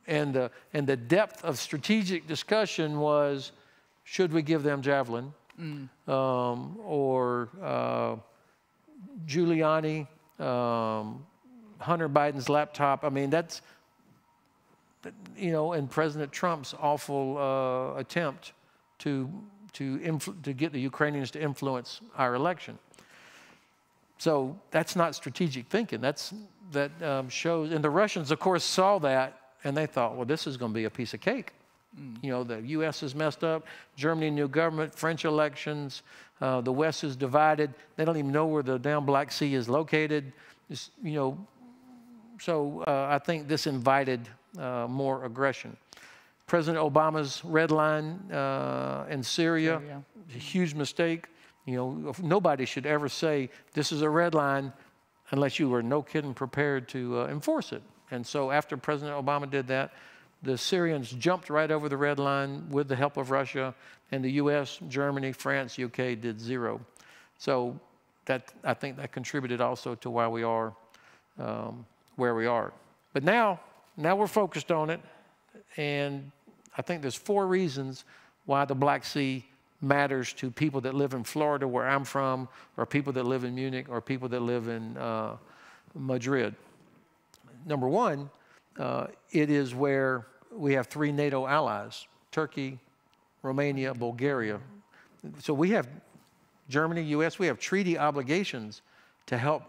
And the depth of strategic discussion was, should we give them Javelin? Or Giuliani, Hunter Biden's laptop. I mean, that's, you know, and President Trump's awful attempt to get the Ukrainians to influence our election. So that's not strategic thinking. That shows, and the Russians, of course, saw that, and they thought, well, this is going to be a piece of cake. You know, the U.S. is messed up, Germany, new government, French elections, the West is divided. They don't even know where the damn Black Sea is located. It's, you know, so I think this invited more aggression. President Obama's red line in Syria, a huge mistake. You know, nobody should ever say this is a red line unless you were no kidding prepared to enforce it. And so after President Obama did that, the Syrians jumped right over the red line with the help of Russia, and the U.S., Germany, France, UK did zero. So that, I think that contributed also to why we are where we are. But now we're focused on it, and I think there's 4 reasons why the Black Sea matters to people that live in Florida, where I'm from, or people that live in Munich, or people that live in Madrid. Number 1, it is where we have 3 NATO allies, Turkey, Romania, Bulgaria. So we have Germany, U.S., we have treaty obligations to help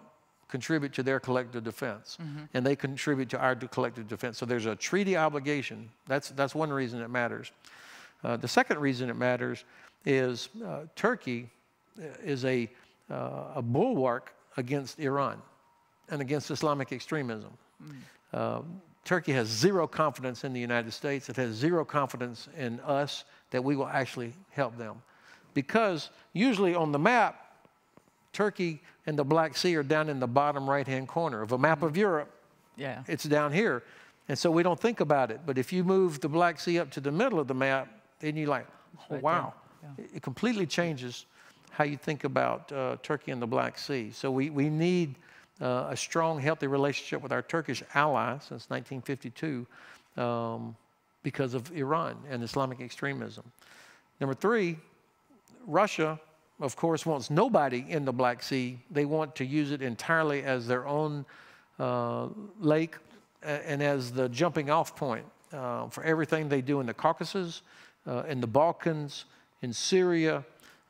contribute to their collective defense. And they contribute to our collective defense. So there's a treaty obligation. That's one reason it matters. The second reason it matters is Turkey is a bulwark against Iran and against Islamic extremism. Turkey has 0 confidence in the United States. It has 0 confidence in us that we will actually help them. Because usually on the map, Turkey and the Black Sea are down in the bottom right-hand corner of a map of Europe. Yeah. It's down here. And so we don't think about it. But if you move the Black Sea up to the middle of the map, then you're like, oh, right, wow. Yeah. It completely changes how you think about Turkey and the Black Sea. So we need a strong, healthy relationship with our Turkish ally since 1952 because of Iran and Islamic extremism. Number 3, Russia, of course, wants nobody in the Black Sea. They want to use it entirely as their own lake and as the jumping off point for everything they do in the Caucasus, in the Balkans, in Syria,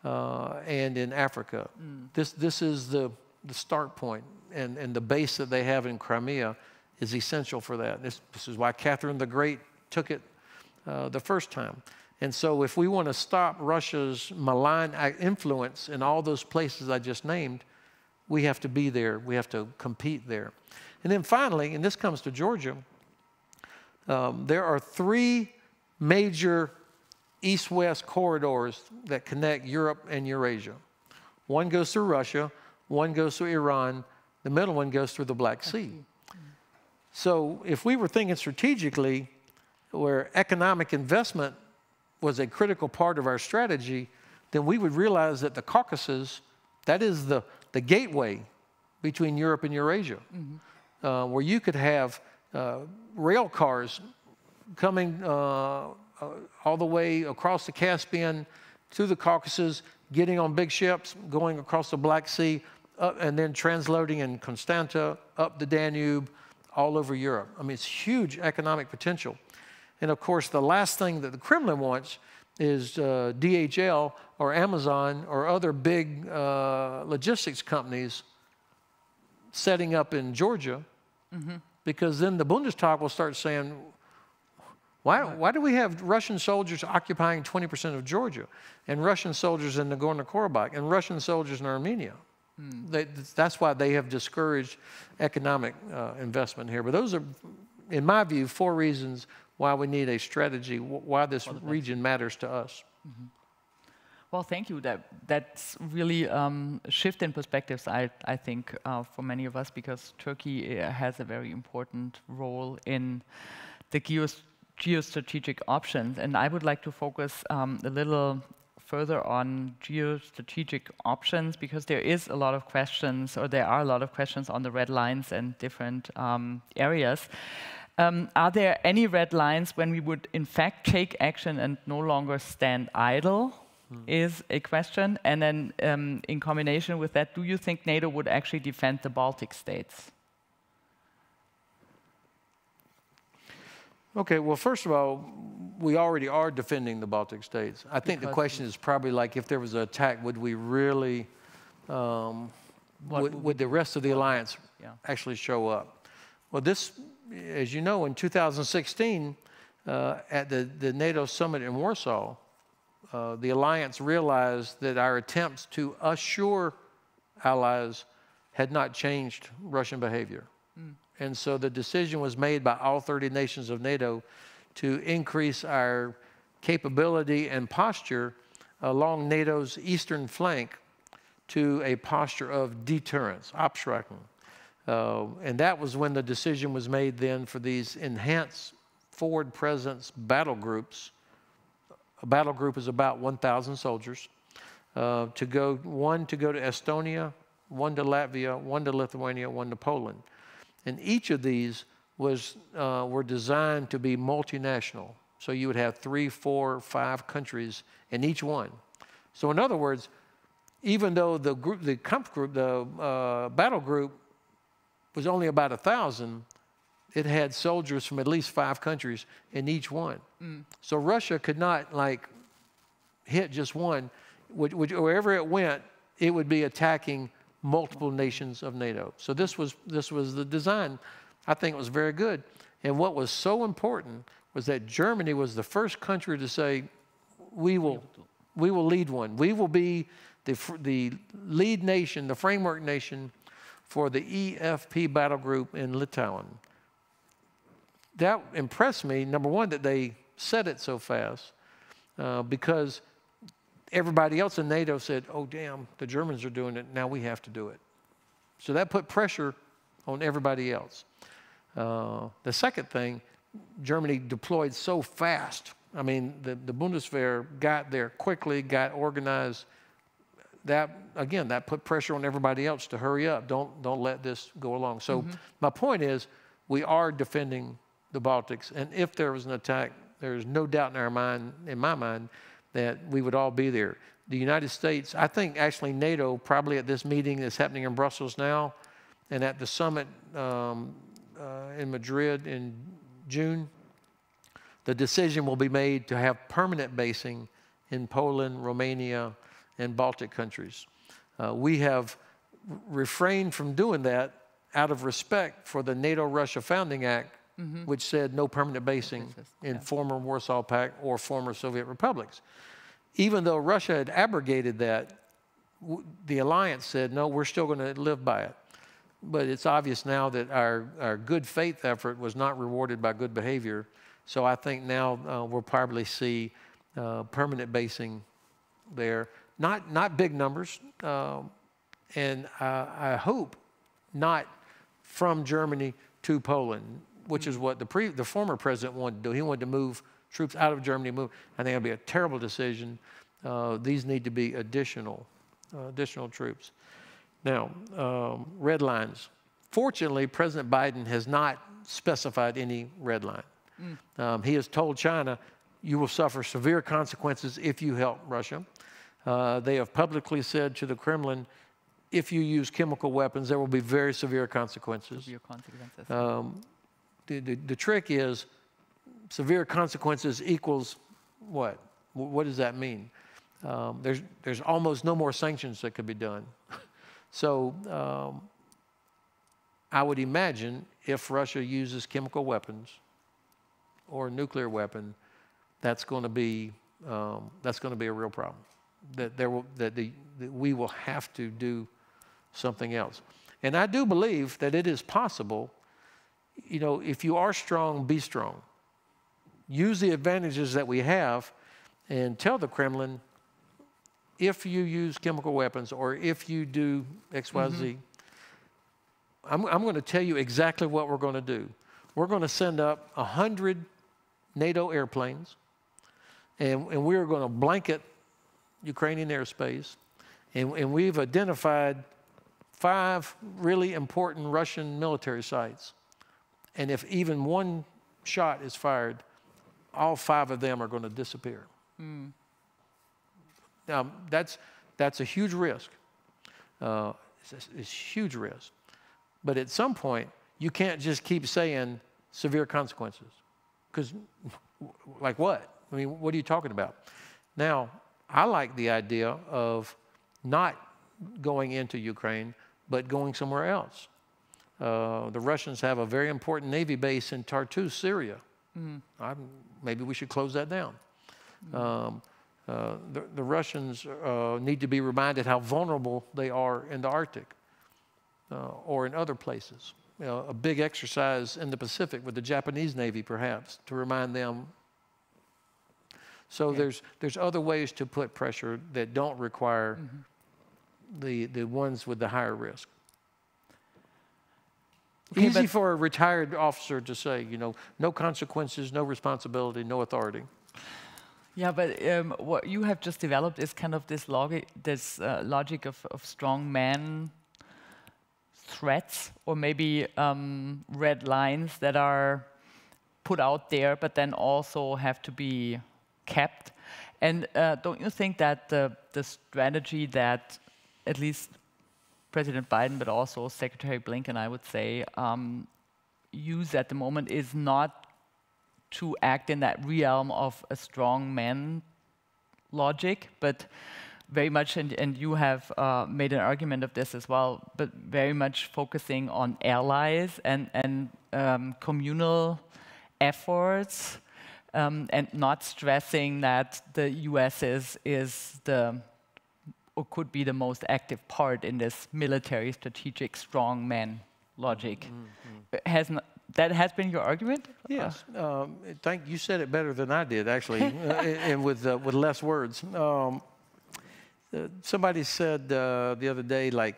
and in Africa. This is the start point, and the base that they have in Crimea is essential for that. This is why Catherine the Great took it the first time. And so if we want to stop Russia's malign influence in all those places I just named, we have to be there. We have to compete there. And then finally, and this comes to Georgia, there are 3 major east-west corridors that connect Europe and Eurasia. One goes through Russia, one goes through Iran, the middle one goes through the Black Sea. So if we were thinking strategically, where economic investment was a critical part of our strategy, then we would realize that the Caucasus, that is the gateway between Europe and Eurasia, where you could have rail cars coming all the way across the Caspian to the Caucasus, getting on big ships, going across the Black Sea, and then transloading in Constanta, up the Danube, all over Europe. I mean, it's huge economic potential. And of course, the last thing that the Kremlin wants is DHL or Amazon or other big logistics companies setting up in Georgia, because then the Bundestag will start saying, why do we have Russian soldiers occupying 20% of Georgia, and Russian soldiers in Nagorno-Karabakh, and Russian soldiers in Armenia? That's why they have discouraged economic investment here. But those are, in my view, 4 reasons why we need a strategy, why this region matters to us. Well, thank you. That's really a shift in perspectives, I think, for many of us, because Turkey has a very important role in the geostrategic options. And I would like to focus a little further on geostrategic options, because there is a lot of questions, or there are a lot of questions on the red lines and different areas. Are there any red lines when we would in fact take action and no longer stand idle? Is a question. And then in combination with that, do you think NATO would actually defend the Baltic states? Okay, well, first of all, we already are defending the Baltic states. I think the question is probably like, if there was an attack, would we really, would the rest of the alliance actually show up? Well, this, as you know, in 2016, at the NATO summit in Warsaw, the alliance realized that our attempts to assure allies had not changed Russian behavior. And so the decision was made by all 30 nations of NATO to increase our capability and posture along NATO's eastern flank to a posture of deterrence, Abschreckung. And that was when the decision was made then for these enhanced forward presence battle groups. A battle group is about 1,000 soldiers, one to go to Estonia, one to Latvia, one to Lithuania, one to Poland. And each of these were designed to be multinational. So you would have 3, 4, 5 countries in each one. So in other words, even though the battle group was only about 1,000, it had soldiers from at least 5 countries in each one. So Russia could not like hit just one. Wherever it went, it would be attacking multiple nations of NATO. So this was the design. I think it was very good. And what was so important was that Germany was the first country to say, we will lead one. We will be the lead nation, the framework nation for the EFP battle group in Litauen. That impressed me, number one, that they said it so fast, because everybody else in NATO said, oh, damn, the Germans are doing it, now we have to do it. So that put pressure on everybody else. The second thing, Germany deployed so fast. I mean, the Bundeswehr got there quickly, got organized. That, again, that put pressure on everybody else to hurry up. Don't let this go along. So my point is, we are defending the Baltics. And if there was an attack, there is no doubt in my mind, that we would all be there. The United States, I think actually NATO, probably at this meeting that's happening in Brussels now, and at the summit in Madrid in June, the decision will be made to have permanent basing in Poland, Romania, and Baltic countries. We have refrained from doing that out of respect for the NATO-Russia Founding Act, which said no permanent basing in former Warsaw Pact or former Soviet republics. Even though Russia had abrogated that, the alliance said, no, we're still going to live by it. But it's obvious now that our good faith effort was not rewarded by good behavior. So I think now we'll probably see permanent basing there. Not big numbers, and I hope not from Germany to Poland, which is what the former president wanted to do. He wanted to move troops out of Germany. I think it'll be a terrible decision. These need to be additional troops. Now, red lines. Fortunately, President Biden has not specified any red line. He has told China, you will suffer severe consequences if you help Russia. They have publicly said to the Kremlin, if you use chemical weapons, there will be very severe consequences. The trick is, severe consequences equals what? What does that mean? There's almost no more sanctions that could be done. So I would imagine if Russia uses chemical weapons or a nuclear weapon, that's going to be a real problem. That we will have to do something else. And I do believe that it is possible. You know, if you are strong, be strong. Use the advantages that we have and tell the Kremlin, if you use chemical weapons or if you do X, Y, Z, I'm going to tell you exactly what we're going to do. We're going to send up 100 NATO airplanes, and we're going to blanket Ukrainian airspace, and we've identified 5 really important Russian military sites. And if even one shot is fired, all 5 of them are going to disappear. Now, that's a huge risk. It's a huge risk. But at some point, you can't just keep saying severe consequences. Because, like what? I mean, what are you talking about? Now, I like the idea of not going into Ukraine, but going somewhere else. The Russians have a very important Navy base in Tartus, Syria. Maybe we should close that down. The Russians need to be reminded how vulnerable they are in the Arctic or in other places. A big exercise in the Pacific with the Japanese Navy, perhaps, to remind them. So there's other ways to put pressure that don't require the ones with the higher risk. Okay, Easy for a retired officer to say, you know, no consequences, no responsibility, no authority. Yeah, but what you have just developed is kind of this logic of strong man threats, or maybe red lines that are put out there, but then also have to be kept. And don't you think that the strategy that at least President Biden, but also Secretary Blinken, I would say, use at the moment is not to act in that realm of a strong man logic, but very much, and you have made an argument of this as well, but very much focusing on allies and communal efforts, and not stressing that the US is the, or could be the most active part in this military strategic strong man logic. That has been your argument? Yes. You said it better than I did, actually, and with less words. Somebody said the other day, like,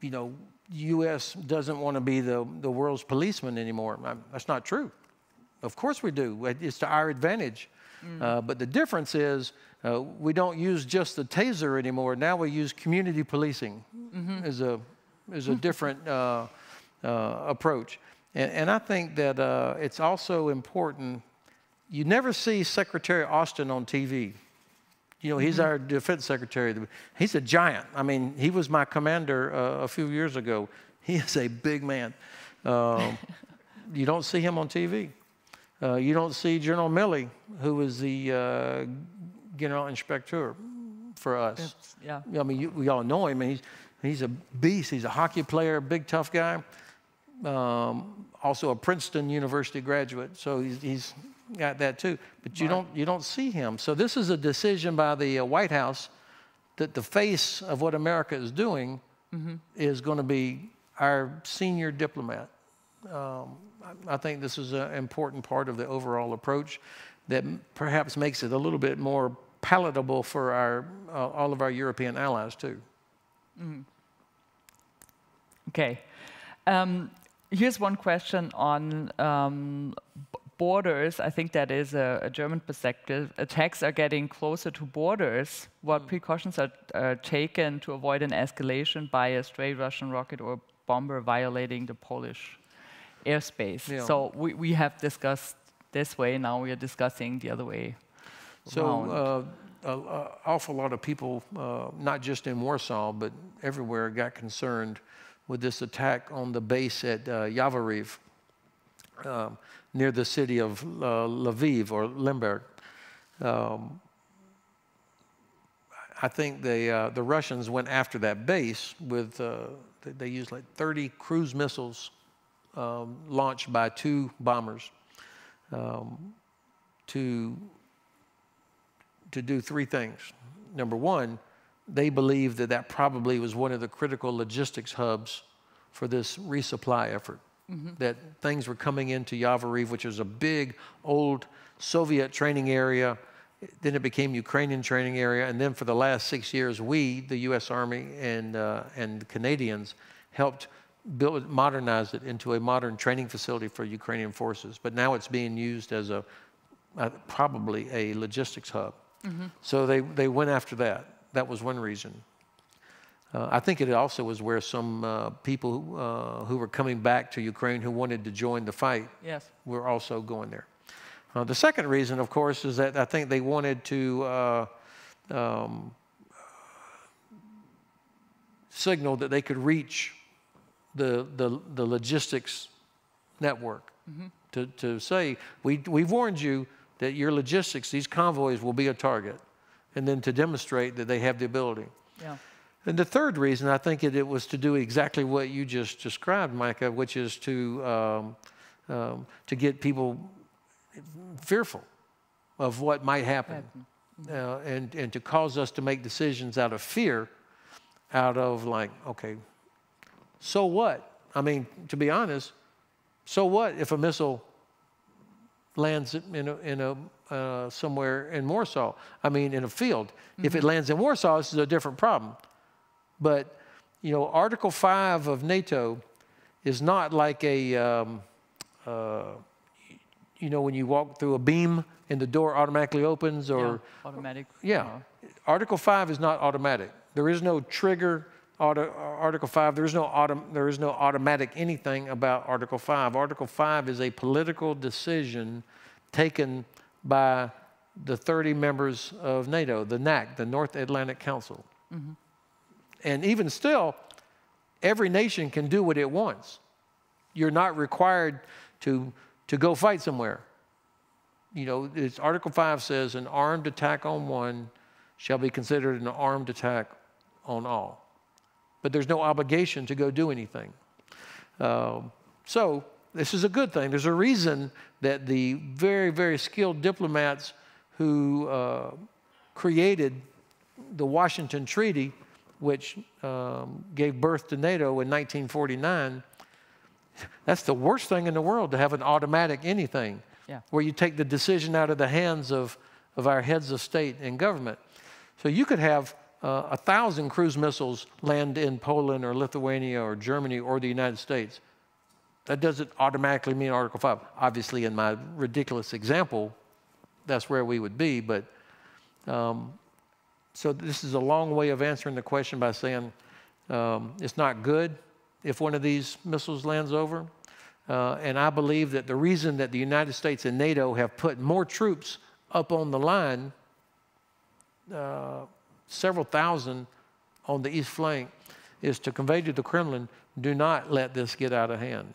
you know, U.S. doesn't want to be the world's policeman anymore. That's not true. Of course we do. It's to our advantage. But the difference is we don't use just the taser anymore. Now we use community policing as a different approach. And I think that it's also important. You never see Secretary Austin on TV. You know, he's our defense secretary. He's a giant. I mean, he was my commander a few years ago. He is a big man. You don't see him on TV. You don't see General Milley, who was the General Inspector for us. Yeah. I mean, we all know him. And he's a beast. He's a hockey player, big, tough guy. Also a Princeton University graduate, so he's got that too. But you don't see him. So this is a decision by the White House that the face of what America is doing is going to be our senior diplomat. I think this is an important part of the overall approach that perhaps makes it a little bit more palatable for all of our European allies too. Okay. Here's one question on borders. I think that is a German perspective. Attacks are getting closer to borders. What precautions are taken to avoid an escalation by a stray Russian rocket or bomber violating the Polish airspace? Yeah. So we have discussed this way. Now we are discussing the other way around. An awful lot of people, not just in Warsaw, but everywhere, got concerned with this attack on the base at Yavoriv, near the city of Lviv or Lemberg. I think the Russians went after that base with, they used like 30 cruise missiles launched by 2 bombers to do 3 things. Number one, they believe that probably was one of the critical logistics hubs for this resupply effort. That things were coming into Yavoriv, which is a big, old Soviet training area Then it became Ukrainian training area. And then for the last 6 years, we, the U.S. Army and the Canadians, helped modernize it into a modern training facility for Ukrainian forces. But now it's being used as probably a logistics hub. So they went after that. That was one reason. I think it also was where some people who were coming back to Ukraine who wanted to join the fight were also going there. The second reason, of course, is that I think they wanted to signal that they could reach the logistics network. To say, we've warned you that your logistics, these convoys, will be a target, and then to demonstrate that they have the ability. And the third reason, I think it was to do exactly what you just described, Micah, which is to get people fearful of what might happen, and to cause us to make decisions out of fear, out of like, okay, so what? I mean, to be honest, so what if a missile lands somewhere in Warsaw? I mean, in a field. If it lands in Warsaw, this is a different problem. But, you know, Article 5 of NATO is not like a, you know, when you walk through a beam and the door automatically opens, or automatic. Article 5 is not automatic. There is no trigger. Article 5, there is no automatic anything about Article 5. Article 5 is a political decision taken by the 30 members of NATO, the NAC, the North Atlantic Council. And even still, every nation can do what it wants. You're not required to go fight somewhere. You know, Article 5 says an armed attack on one shall be considered an armed attack on all. But there's no obligation to go do anything. So this is a good thing. There's a reason that the very, very skilled diplomats who created the Washington Treaty, which gave birth to NATO in 1949, that's the worst thing in the world, to have an automatic anything, where you take the decision out of the hands of our heads of state and government. So you could have 1,000 cruise missiles land in Poland or Lithuania or Germany or the United States. That doesn't automatically mean Article 5. Obviously, in my ridiculous example, that's where we would be. But so this is a long way of answering the question by saying it's not good if one of these missiles lands over. And I believe that the reason that the United States and NATO have put more troops up on the line, several thousand on the east flank, is to convey to the Kremlin, do not let this get out of hand.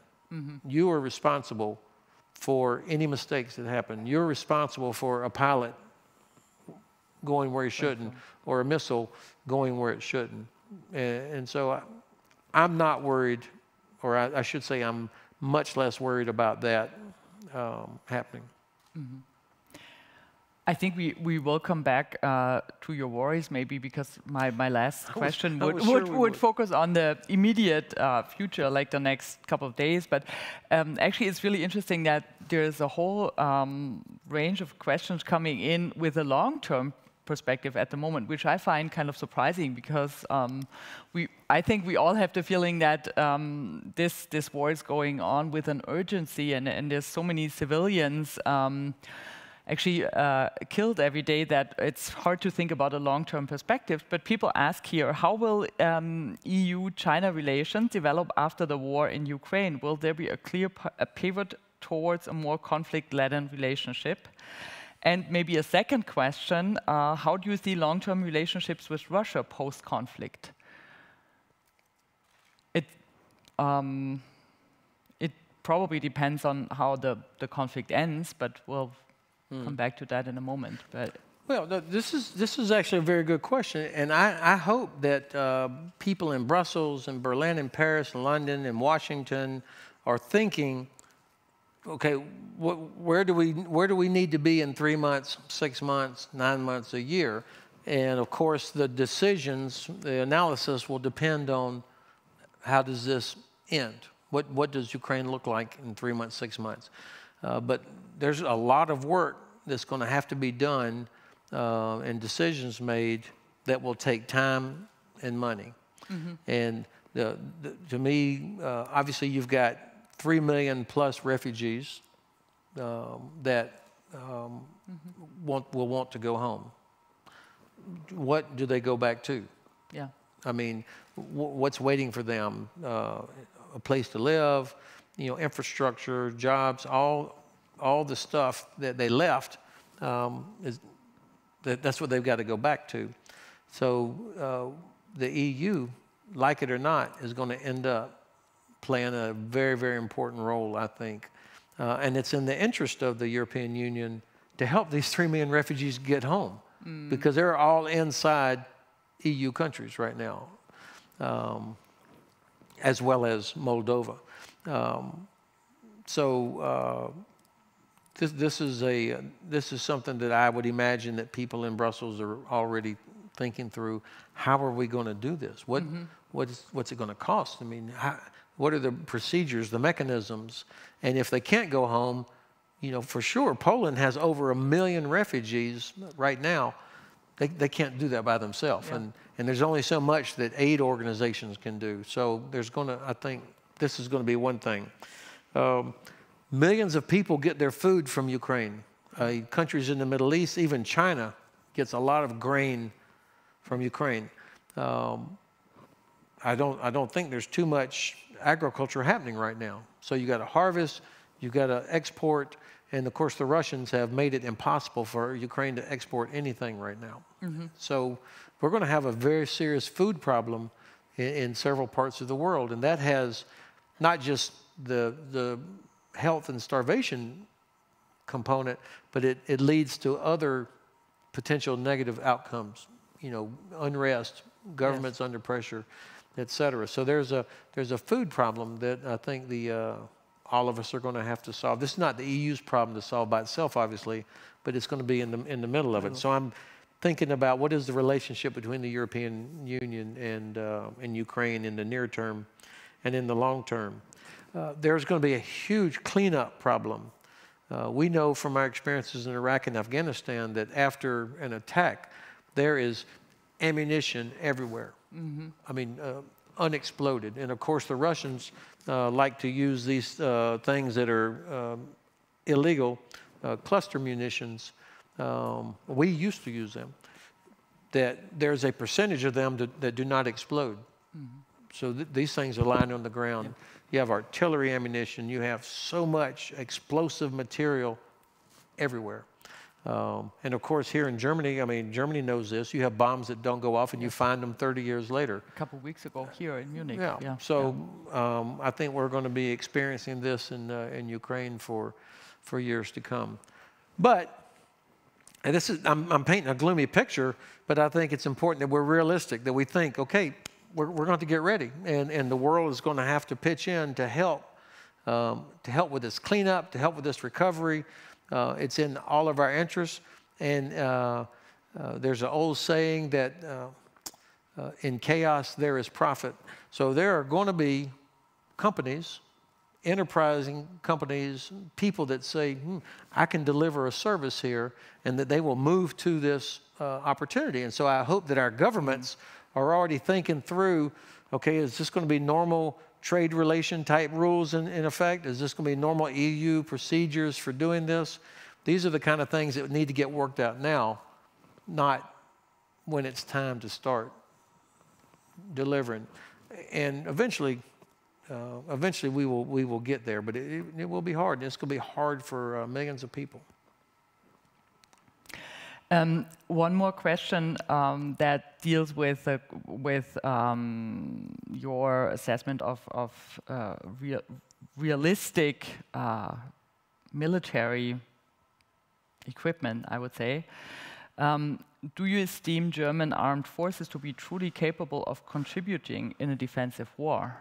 You are responsible for any mistakes that happen. You're responsible for a pilot going where he shouldn't, or a missile going where it shouldn't. And so I'm not worried, or I should say I'm much less worried about that happening. I think we will come back to your worries, maybe, because my last question would focus on the immediate future, like the next couple of days. But actually, it's really interesting that there's a whole range of questions coming in with a long-term perspective at the moment, which I find kind of surprising, because I think we all have the feeling that this war is going on with an urgency, and there's so many civilians actually killed every day that it's hard to think about a long-term perspective. But people ask here, how will EU-China relations develop after the war in Ukraine? Will there be a clear pivot towards a more conflict-laden relationship? And maybe a second question, how do you see long-term relationships with Russia post-conflict? It probably depends on how the conflict ends, but we'll come back to that in a moment. But well, this is actually a very good question, and I hope that people in Brussels and Berlin and Paris and London and Washington are thinking, okay, where do we need to be in 3 months, 6 months, 9 months, a year? And of course, the decisions, the analysis will depend on how does this end? What does Ukraine look like in 3 months, 6 months? But there's a lot of work that's going to have to be done and decisions made that will take time and money. And to me, obviously, you've got 3 million plus refugees that will want to go home. What do they go back to? Yeah. I mean, what's waiting for them? A place to live, infrastructure, jobs, all the stuff that they left. That's what they've got to go back to. So the EU, like it or not, is going to end up playing a very, very important role, I think. And it's in the interest of the European Union to help these 3 million refugees get home, because they're all inside EU countries right now, as well as Moldova. This is something that I would imagine that people in Brussels are already thinking through. How are we going to do this? What's it going to cost? I mean, what are the procedures, the mechanisms? And if they can't go home, for sure, Poland has over 1 million refugees right now. They can't do that by themselves. Yeah. And there's only so much that aid organizations can do. So I think this is going to be one thing. Millions of people get their food from Ukraine. Countries in the Middle East, even China, gets a lot of grain from Ukraine. I don't think there's too much agriculture happening right now. So you got to harvest, you got to export, and of course the Russians have made it impossible for Ukraine to export anything right now. So we're going to have a very serious food problem in several parts of the world, and that has not just the health and starvation component, but it leads to other potential negative outcomes. Unrest, governments under pressure, etc. So there's a food problem that I think all of us are going to have to solve. This is not the EU's problem to solve by itself, obviously, but it's going to be in the middle of it. So I'm thinking about what is the relationship between the European Union and Ukraine in the near term and in the long term. There's going to be a huge cleanup problem. We know from our experiences in Iraq and Afghanistan that after an attack, there is ammunition everywhere. I mean, unexploded. And of course, the Russians like to use these things that are illegal, cluster munitions. We used to use them. That there's a percentage of them that do not explode. So these things are lying on the ground. Yeah. You have artillery ammunition. You have so much explosive material everywhere. And of course, here in Germany, I mean, Germany knows this. You have bombs that don't go off, and you find them 30 years later. A couple of weeks ago here in Munich. Yeah. So I think we're going to be experiencing this in Ukraine for years to come. But and I'm painting a gloomy picture, but I think it's important that we're realistic, that we think, okay, we're going to get ready, and the world is going to have to pitch in to help with this cleanup, to help with this recovery. It's in all of our interests, and there's an old saying that in chaos there is profit. So there are going to be companies, enterprising companies, people that say, I can deliver a service here, and that they will move to this opportunity. And so I hope that our governments are already thinking through, okay, is this going to be normal trade relation type rules in effect? Is this going to be normal EU procedures for doing this? These are the kind of things that need to get worked out now, not when it's time to start delivering. And eventually we will get there, but it will be hard. It's going to be hard for millions of people. One more question that deals with your assessment of realistic military equipment, I would say. Do you esteem German armed forces to be truly capable of contributing in a defensive war?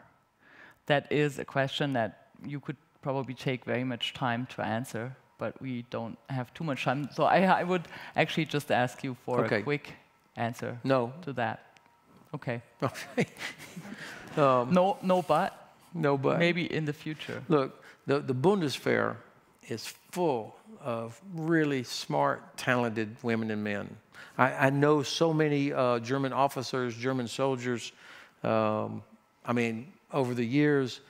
That is a question that you could probably take very much time to answer, but we don't have too much time. So I would actually just ask you for a quick answer to that. Okay. Okay. No but? No but. Maybe in the future. Look, the Bundeswehr is full of really smart, talented women and men. I know so many German officers, German soldiers. I mean, over the years,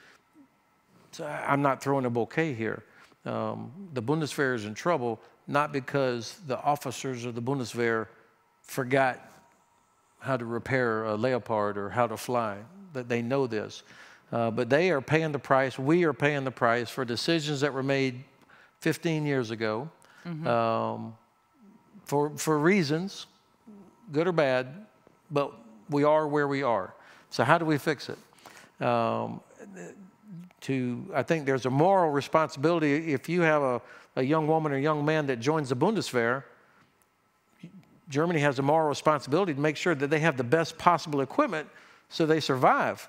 so I'm not throwing a bouquet here. The Bundeswehr is in trouble, not because the officers of the Bundeswehr forgot how to repair a Leopard or how to fly, that they know this. But they are paying the price, we are paying the price for decisions that were made 15 years ago, for reasons, good or bad, but we are where we are. So how do we fix it? I think there's a moral responsibility. If you have a young woman or young man that joins the Bundeswehr, Germany has a moral responsibility to make sure that they have the best possible equipment so they survive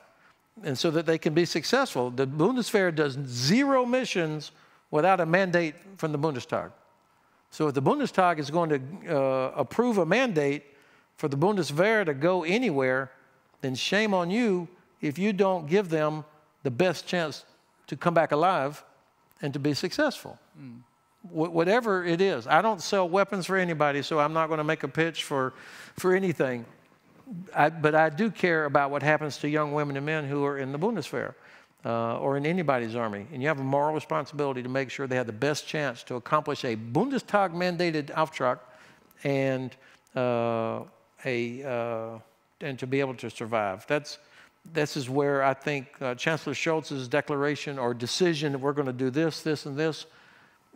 and so that they can be successful. The Bundeswehr does 0 missions without a mandate from the Bundestag. So if the Bundestag is going to approve a mandate for the Bundeswehr to go anywhere, then shame on you if you don't give them the best chance to come back alive and to be successful. Whatever it is. I don't sell weapons for anybody, so I'm not going to make a pitch for anything. But I do care about what happens to young women and men who are in the Bundeswehr or in anybody's army. And you have a moral responsibility to make sure they have the best chance to accomplish a Bundestag-mandated Auftrag and to be able to survive. This is where I think Chancellor Scholz's declaration or decision that we're going to do this, this, and this,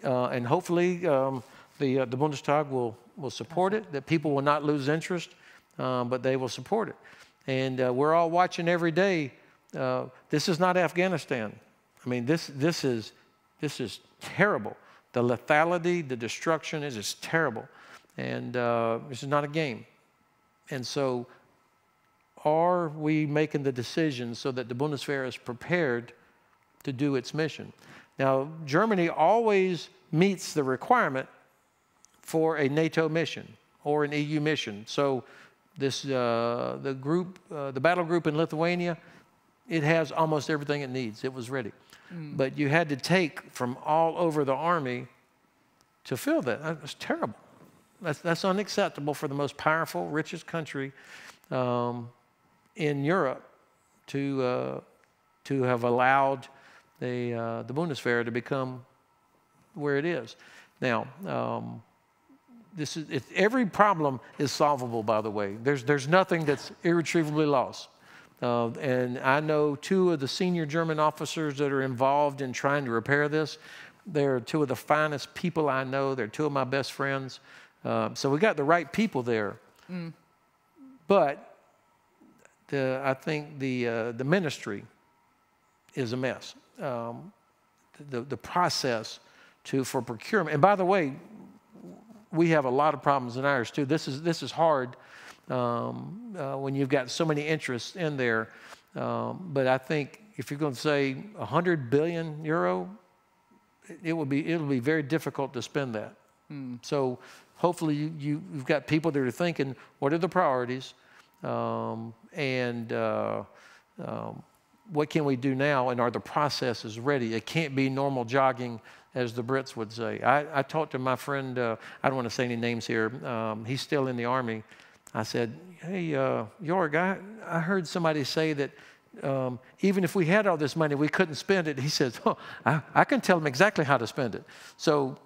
and hopefully the Bundestag will support it, that people will not lose interest, but they will support it. And we're all watching every day. This is not Afghanistan. I mean, this is terrible. The lethality, the destruction is just terrible. And this is not a game. And so are we making the decision so that the Bundeswehr is prepared to do its mission? Now, Germany always meets the requirement for a NATO mission or an EU mission. So this, the battle group in Lithuania, it has almost everything it needs. It was ready. But you had to take from all over the army to fill that. That's terrible. That's unacceptable for the most powerful, richest country in Europe to have allowed the Bundeswehr to become where it is. Now, every problem is solvable, by the way. There's nothing that's irretrievably lost. And I know 2 of the senior German officers that are involved in trying to repair this. They're 2 of the finest people I know. They're 2 of my best friends. So we got the right people there. But I think the ministry is a mess. The process for procurement. And by the way, we have a lot of problems in ours too. This is hard when you've got so many interests in there. But I think if you're going to say 100 billion euro, it'll be very difficult to spend that. So hopefully you've got people that are thinking, what are the priorities? What can we do now? And are the processes ready? It can't be normal jogging, as the Brits would say. I talked to my friend, I don't want to say any names here. He's still in the Army. I said, hey, Jorg, I heard somebody say that even if we had all this money, we couldn't spend it. He says, oh, I can tell them exactly how to spend it. So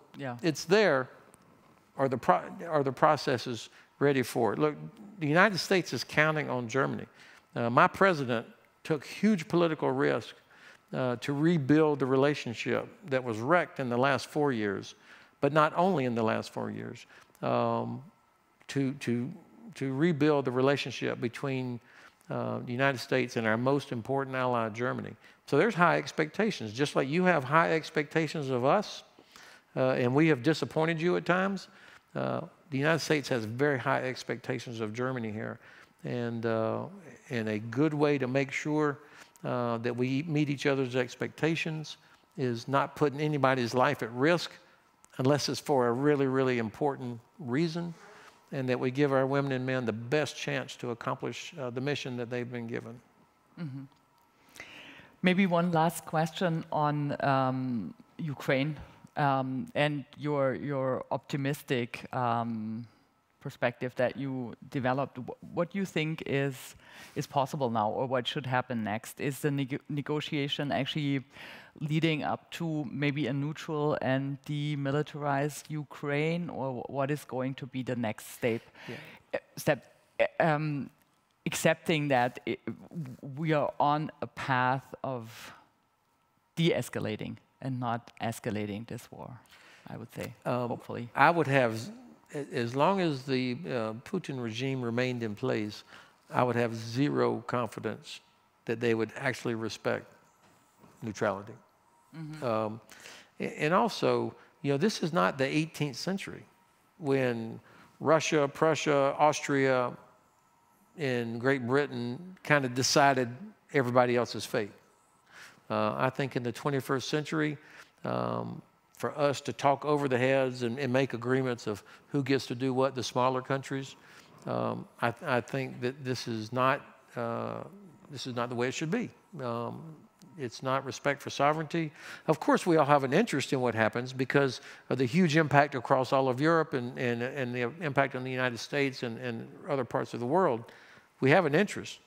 it's there. Are the processes ready for it? Look, the United States is counting on Germany. My president took huge political risk to rebuild the relationship that was wrecked in the last 4 years, but not only in the last 4 years, to rebuild the relationship between the United States and our most important ally, Germany. So there's high expectations. Just like you have high expectations of us, and we have disappointed you at times, the United States has very high expectations of Germany here. And a good way to make sure that we meet each other's expectations is not putting anybody's life at risk unless it's for a really, really important reason, and that we give our women and men the best chance to accomplish the mission that they've been given. Maybe one last question on Ukraine. and your optimistic perspective that you developed, what do you think is possible now, or what should happen next? Is the negotiation actually leading up to maybe a neutral and demilitarized Ukraine, or what is going to be the next step? Accepting that we are on a path of de-escalating and not escalating this war, I would say, hopefully. I would have, as long as the Putin regime remained in place, I would have zero confidence that they would actually respect neutrality. Mm-hmm. And also, this is not the 18th century when Russia, Prussia, Austria, and Great Britain kind of decided everybody else's fate. I think in the 21st century, for us to talk over the heads and make agreements of who gets to do what, the smaller countries, I think that this is not the way it should be. It's not respect for sovereignty. Of course, we all have an interest in what happens because of the huge impact across all of Europe and the impact on the United States and other parts of the world. We have an interest.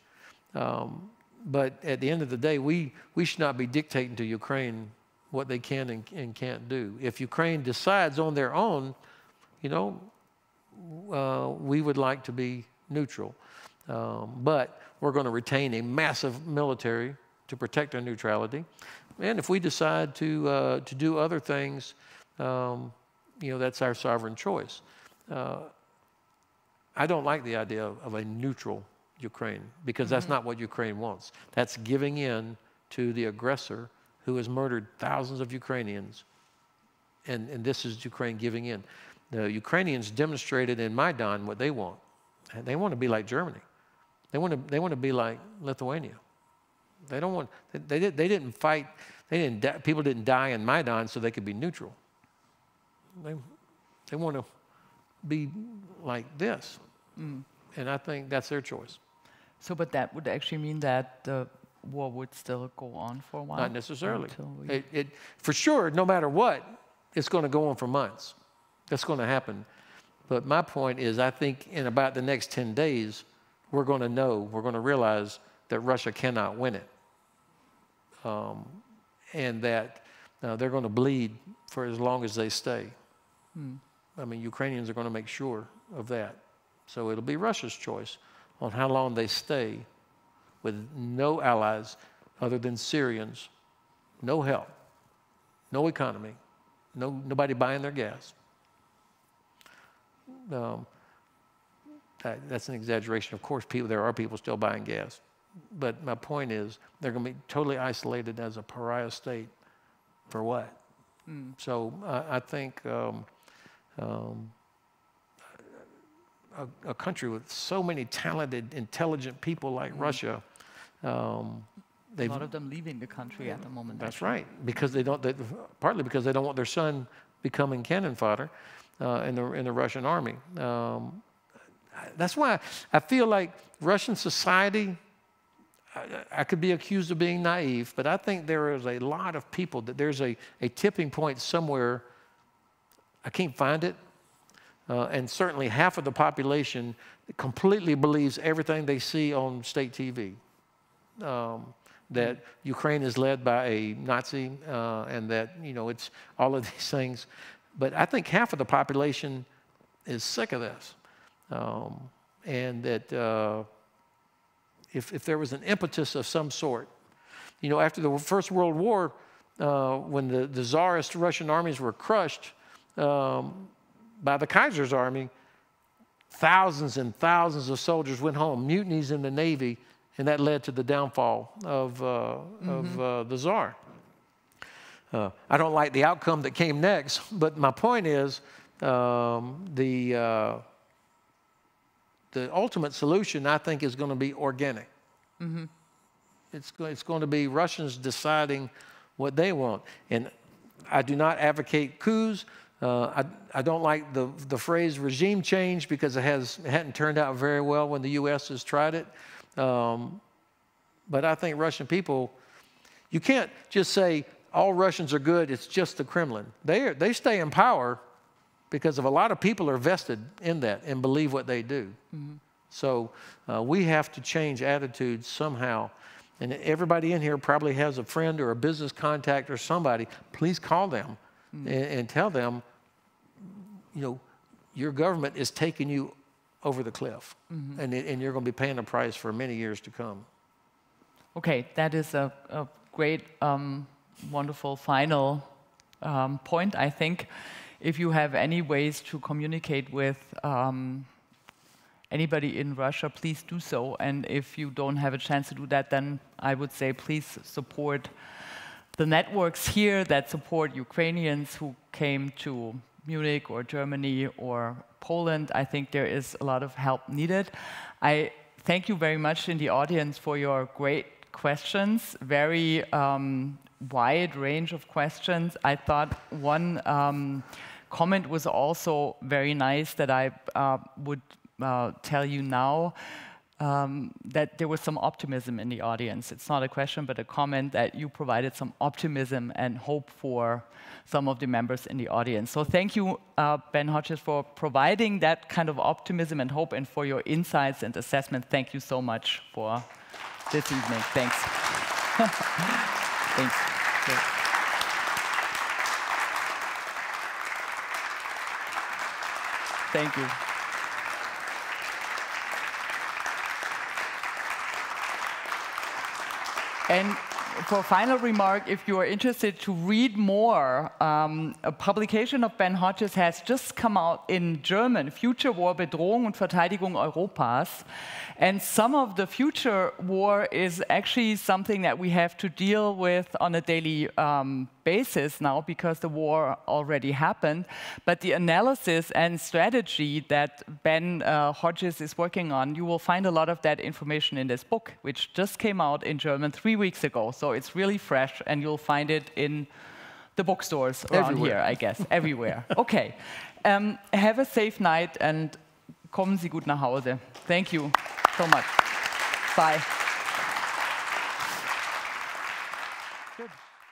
But at the end of the day, we should not be dictating to Ukraine what they can and can't do. If Ukraine decides on their own, we would like to be neutral. But we're going to retain a massive military to protect our neutrality. And if we decide to do other things, that's our sovereign choice. I don't like the idea of a neutral Ukraine because that's not what Ukraine wants. That's giving in to the aggressor who has murdered thousands of Ukrainians. And this is Ukraine giving in. The Ukrainians demonstrated in Maidan what they want. They want to be like Germany. They want to be like Lithuania. They don't want. They didn't fight. People didn't die in Maidan so they could be neutral. They want to be like this, and I think that's their choice. So, but that would actually mean that the war would still go on for a while. Not necessarily. For sure, no matter what, it's going to go on for months. That's going to happen. But my point is, I think in about the next 10 days, we're going to realize that Russia cannot win it. And that they're going to bleed for as long as they stay. I mean, Ukrainians are going to make sure of that. So it'll be Russia's choice on how long they stay with no allies other than Syrians, no help, no economy, nobody buying their gas. That's an exaggeration. Of course, there are people still buying gas. But my point is, they're going to be totally isolated as a pariah state. For what? So I think a country with so many talented, intelligent people like Russia, a lot of them leaving the country at the moment. That's right, because partly because they don't want their son becoming cannon fodder in the Russian army. That's why I feel like Russian society. I could be accused of being naive, but I think there is a lot of people that there's a tipping point somewhere. I can't find it. And certainly half of the population completely believes everything they see on state TV. That Ukraine is led by a Nazi and that, it's all of these things. But I think half of the population is sick of this. And that if there was an impetus of some sort, after the First World War, when the Tsarist Russian armies were crushed by the Kaiser's army, thousands and thousands of soldiers went home, mutinies in the Navy, and that led to the downfall of the Tsar. I don't like the outcome that came next, but my point is the ultimate solution, I think, is going to be organic. It's going to be Russians deciding what they want. And I do not advocate coups. I don't like the phrase regime change because it hadn't turned out very well when the U.S. has tried it. But I think Russian people, you can't just say, all Russians are good, it's just the Kremlin. They stay in power because of a lot of people are vested in that and believe what they do. Mm-hmm. So we have to change attitudes somehow. And everybody in here probably has a friend or a business contact or somebody. Please call them and tell them, you know, your government is taking you over the cliff. Mm-hmm. And you're going to be paying a price for many years to come. Okay, that is a great, wonderful final point, I think. If you have any ways to communicate with anybody in Russia, please do so. And if you don't have a chance to do that, then I would say please support the networks here that support Ukrainians who came to Munich or Germany or Poland. I think there is a lot of help needed. I thank you very much in the audience for your great questions, very wide range of questions. I thought one comment was also very nice that I would tell you now, that there was some optimism in the audience. It's not a question, but a comment that you provided some optimism and hope for some of the members in the audience. So thank you, Ben Hodges, for providing that kind of optimism and hope and for your insights and assessment. Thank you so much for this evening. Thanks. Thanks. Thank you. And for a final remark, if you are interested to read more, a publication of Ben Hodges has just come out in German, Future War, Bedrohung und Verteidigung Europas. And some of the future war is actually something that we have to deal with on a daily basis now because the war already happened. But the analysis and strategy that Ben Hodges is working on, you will find a lot of that information in this book, which just came out in German 3 weeks ago. So it's really fresh, and you'll find it in the bookstores around here, I guess, everywhere. Okay. Have a safe night, and kommen Sie gut nach Hause. Thank you so much. Bye.